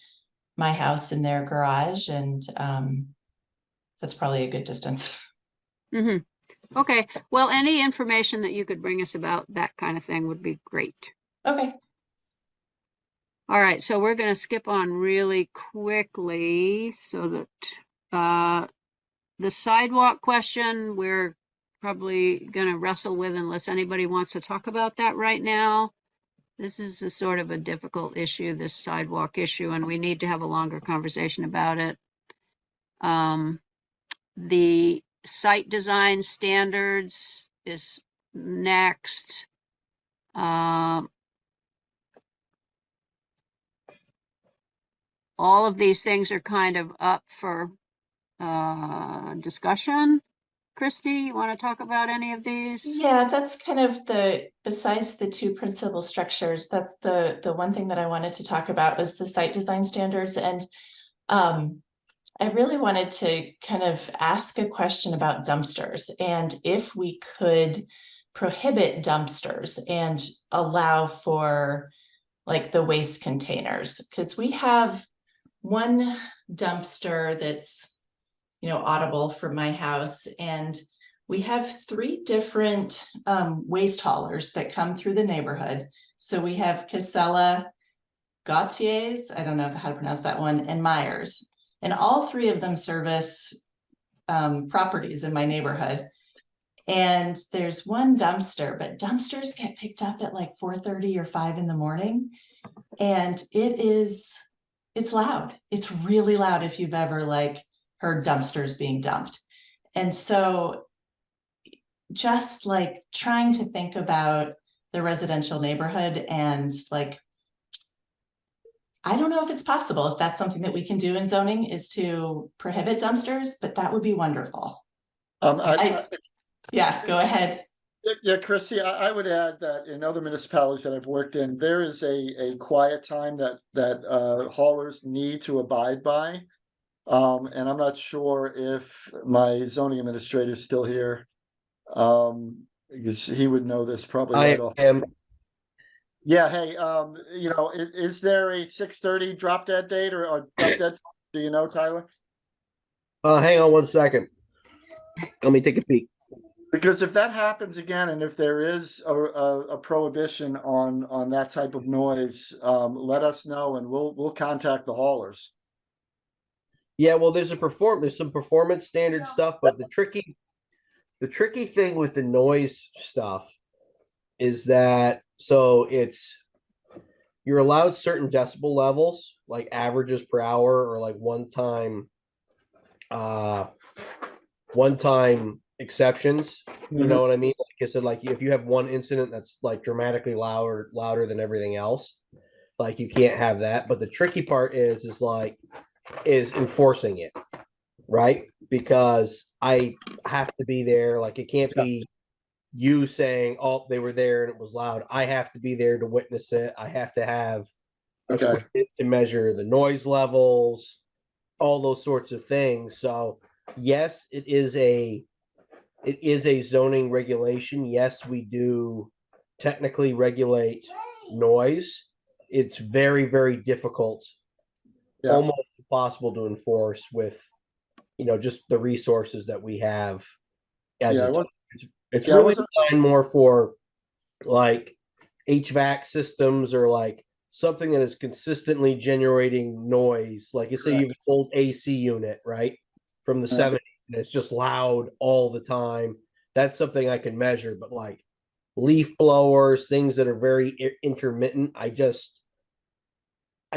my house and their garage. And that's probably a good distance. Okay, well, any information that you could bring us about that kind of thing would be great. Okay. All right, so we're going to skip on really quickly so that the sidewalk question, we're probably going to wrestle with unless anybody wants to talk about that right now. This is a sort of a difficult issue, this sidewalk issue, and we need to have a longer conversation about it. The site design standards is next. All of these things are kind of up for discussion. Christy, you want to talk about any of these? Yeah, that's kind of besides the two principal structures, that's the one thing that I wanted to talk about was the site design standards. And I really wanted to kind of ask a question about dumpsters, and if we could prohibit dumpsters and allow for like the waste containers, because we have one dumpster that's, audible from my house, and we have 3 different waste haulers that come through the neighborhood. So we have Casella, Gautier's, I don't know how to pronounce that one, and Myers. And all 3 of them service properties in my neighborhood. And there's one dumpster, but dumpsters get picked up at like 4:30 or 5 in the morning. And it's loud. It's really loud if you've ever like heard dumpsters being dumped. And so just like trying to think about the residential neighborhood, and like, I don't know if it's possible, if that's something that we can do in zoning, is to prohibit dumpsters, but that would be wonderful. Yeah, go ahead. Yeah, Chrissy, I would add that in other municipalities that I've worked in, there is a quiet time that haulers need to abide by. And I'm not sure if my zoning administrator is still here. Because he would know this probably right off. Yeah, hey, is there a 6:30 drop dead date or drop dead time? Do you know, Tyler? Hang on one second. Let me take a peek. Because if that happens again, and if there is a prohibition on that type of noise, let us know, and we'll contact the haulers. Yeah, well, there's some performance standard stuff, but the tricky thing with the noise stuff is that you're allowed certain decibel levels, like averages per hour, or like one time exceptions. You know what I mean? Like I said, like if you have one incident that's like dramatically louder than everything else, like you can't have that. But the tricky part is enforcing it, right? Because I have to be there. Like it can't be you saying, "Oh, they were there and it was loud." I have to be there to witness it. I have to have Okay. to measure the noise levels, all those sorts of things. So yes, it is a zoning regulation. Yes, we do technically regulate noise. It's very, very difficult, Yeah. almost impossible to enforce with, just the resources that we have. As Yeah, it's yeah, it really wasn't- designed more for like HVAC systems or like something that is consistently generating noise. Like you say, you have an old AC unit, right? From the Yeah. 70s, and it's just loud all the time. That's something I can measure, but like leaf blowers, things that are very intermittent, I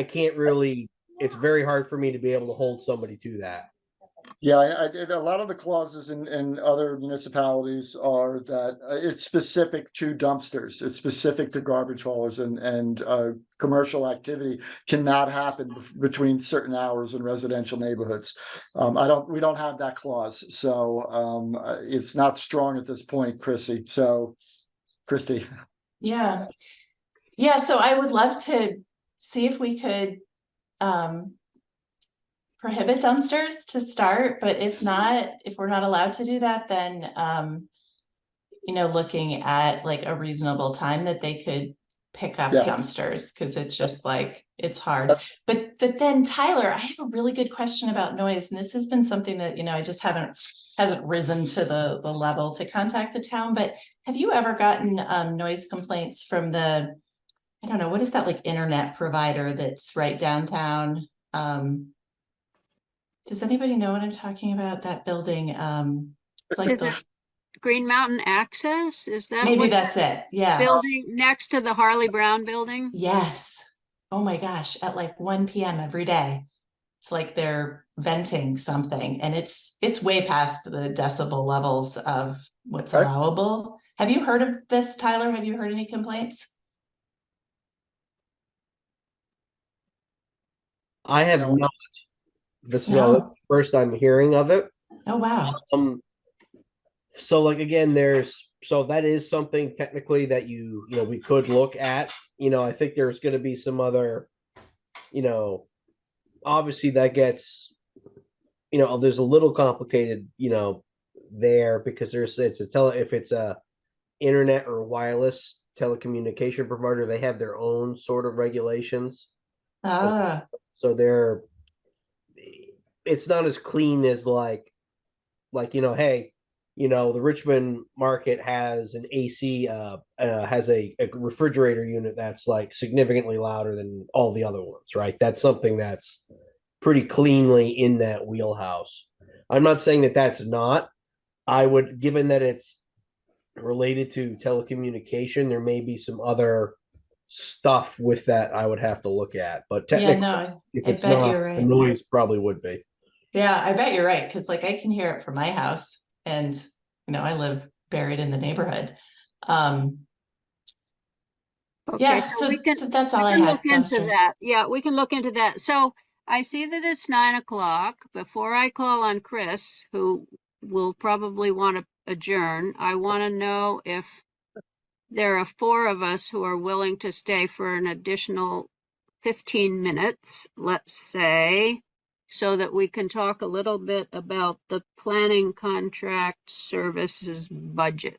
can't really, it's very hard for me to be able to hold somebody to that. Yeah, I did. A lot of the clauses in other municipalities are that it's specific to dumpsters. It's specific to garbage haulers, and commercial activity cannot happen between certain hours in residential neighborhoods. We don't have that clause, so it's not strong at this point, Chrissy. So, Christy. Yeah. Yeah, so I would love to see if we could prohibit dumpsters to start, but if not, if we're not allowed to do that, then looking at like a reasonable time that they could pick up Yeah. dumpsters, because it's just like it's hard. That's- But then Tyler, I have a really good question about noise, and this has been something that I just hasn't risen to the level to contact the town. But have you ever gotten noise complaints from the, I don't know, what is that, like, internet provider that's right downtown? Does anybody know what I'm talking about? That building? It's like Is it Green Mountain Access? Is that maybe what that's it. Yeah. building next to the Harley Brown building? Yes. Oh my gosh, at like 1 p.m. every day. It's like they're venting something, and it's way past the decibel levels of what's Okay. allowable. Have you heard of this, Tyler? Have you heard any complaints? I have No. not. This is No. the first I'm hearing of it. Oh wow. So like again, so that is something technically that we could look at. I think there's going to be some other, obviously that gets, there's a little complicated, there, because if it's a internet or wireless telecommunication provider, they have their own sort of regulations. Ah. So it's not as clean as like, hey, the Richmond market has an AC, has a refrigerator unit that's like significantly louder than all the other ones, right? That's something that's pretty cleanly in that wheelhouse. I'm not saying that that's not. Given that it's related to telecommunication, there may be some other stuff with that I would have to look at. But technically, no, if I it's bet not, you're the right. noise probably would be. Yeah, I bet you're right, because like I can hear it from my house, and I live buried in the neighborhood. Okay, Yeah, so we can that's all I look had. into Dumpsters. that. Yeah, we can look into that. So I see that it's 9 o'clock. Before I call on Chris, who will probably want to adjourn, I want to know if there are 4 of us who are willing to stay for an additional 15 minutes, let's say, so that we can talk a little bit about the planning contract services budget.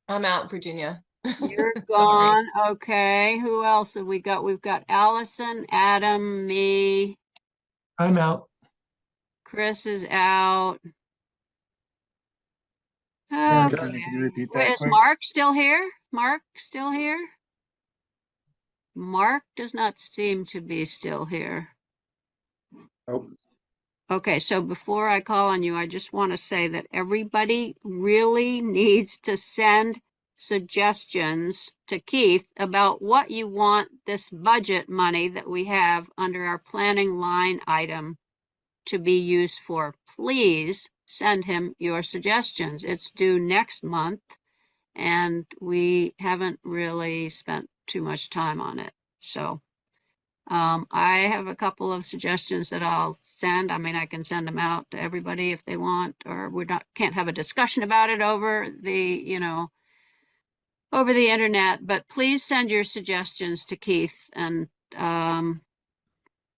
I'm out, Virginia. You're Sorry. gone. Okay. Who else have we got? We've got Allison, Adam, me. I'm out. Chris is out. Karen, Okay. can you repeat Wait, that is quick? Mark still here? Mark still here? Mark does not seem to be still here. Nope. Okay, so before I call on you, I just want to say that everybody really needs to send suggestions to Keith about what you want this budget money that we have under our planning line item to be used for. Please send him your suggestions. It's due next month, and we haven't really spent too much time on it. So I have a couple of suggestions that I'll send. I mean, I can send them out to everybody if they want, or can't have a discussion about it over the, over the internet, but please send your suggestions to Keith and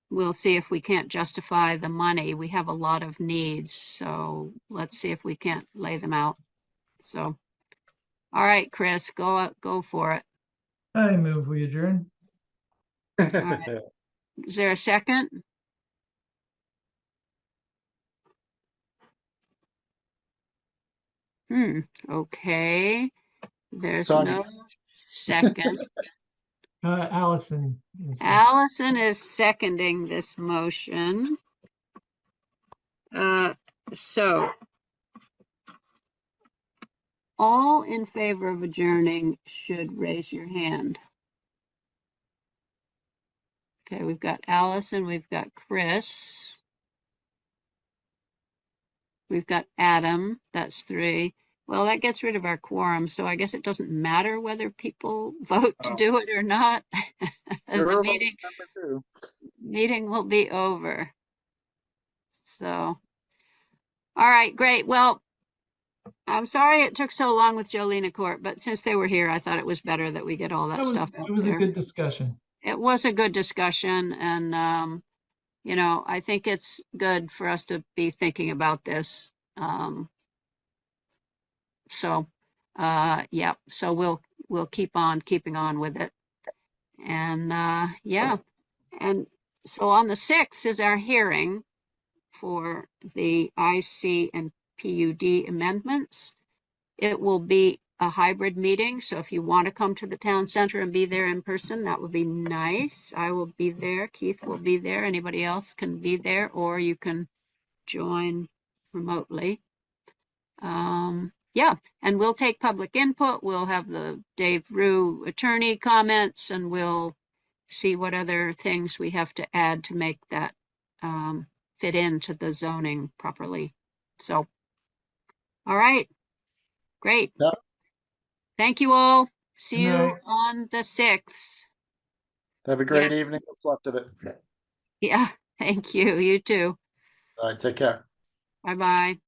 we'll see if we can't justify the money. We have a lot of needs, so let's see if we can't lay them out. So, all right, Chris, go for it. I move we adjourn. All right. Is there a second? Okay. There's Sonia. no second. Allison. Allison is seconding this motion. So all in favor of adjourning should raise your hand. Okay, we've got Allison, we've got Chris. We've got Adam, that's 3. Well, that gets rid of our quorum, so I guess it doesn't matter whether people vote to do it or not. The meeting will be over. So, all right, great. Well, I'm sorry it took so long with Jolina Court, but since they were here, I thought it was better that we get all that stuff out It was there. a good discussion. It was a good discussion, and you know, I think it's good for us to be thinking about this. Yeah, so we'll keep on keeping on with it. And yeah, and so on the 6th is our hearing for the IC and PUD amendments. It will be a hybrid meeting, so if you want to come to the town center and be there in person, that would be nice. I will be there, Keith will be there, anybody else can be there, or you can join remotely. Yeah, and we'll take public input. We'll have the Dave Rue attorney comments, and we'll see what other things we have to add to make that fit into the zoning properly. So, all right, great. Yep. Thank you all. See Good you night. on the 6th. Have a great Yes. evening. What's left of it. Yeah, thank you. You too. All right, take care. Bye-bye.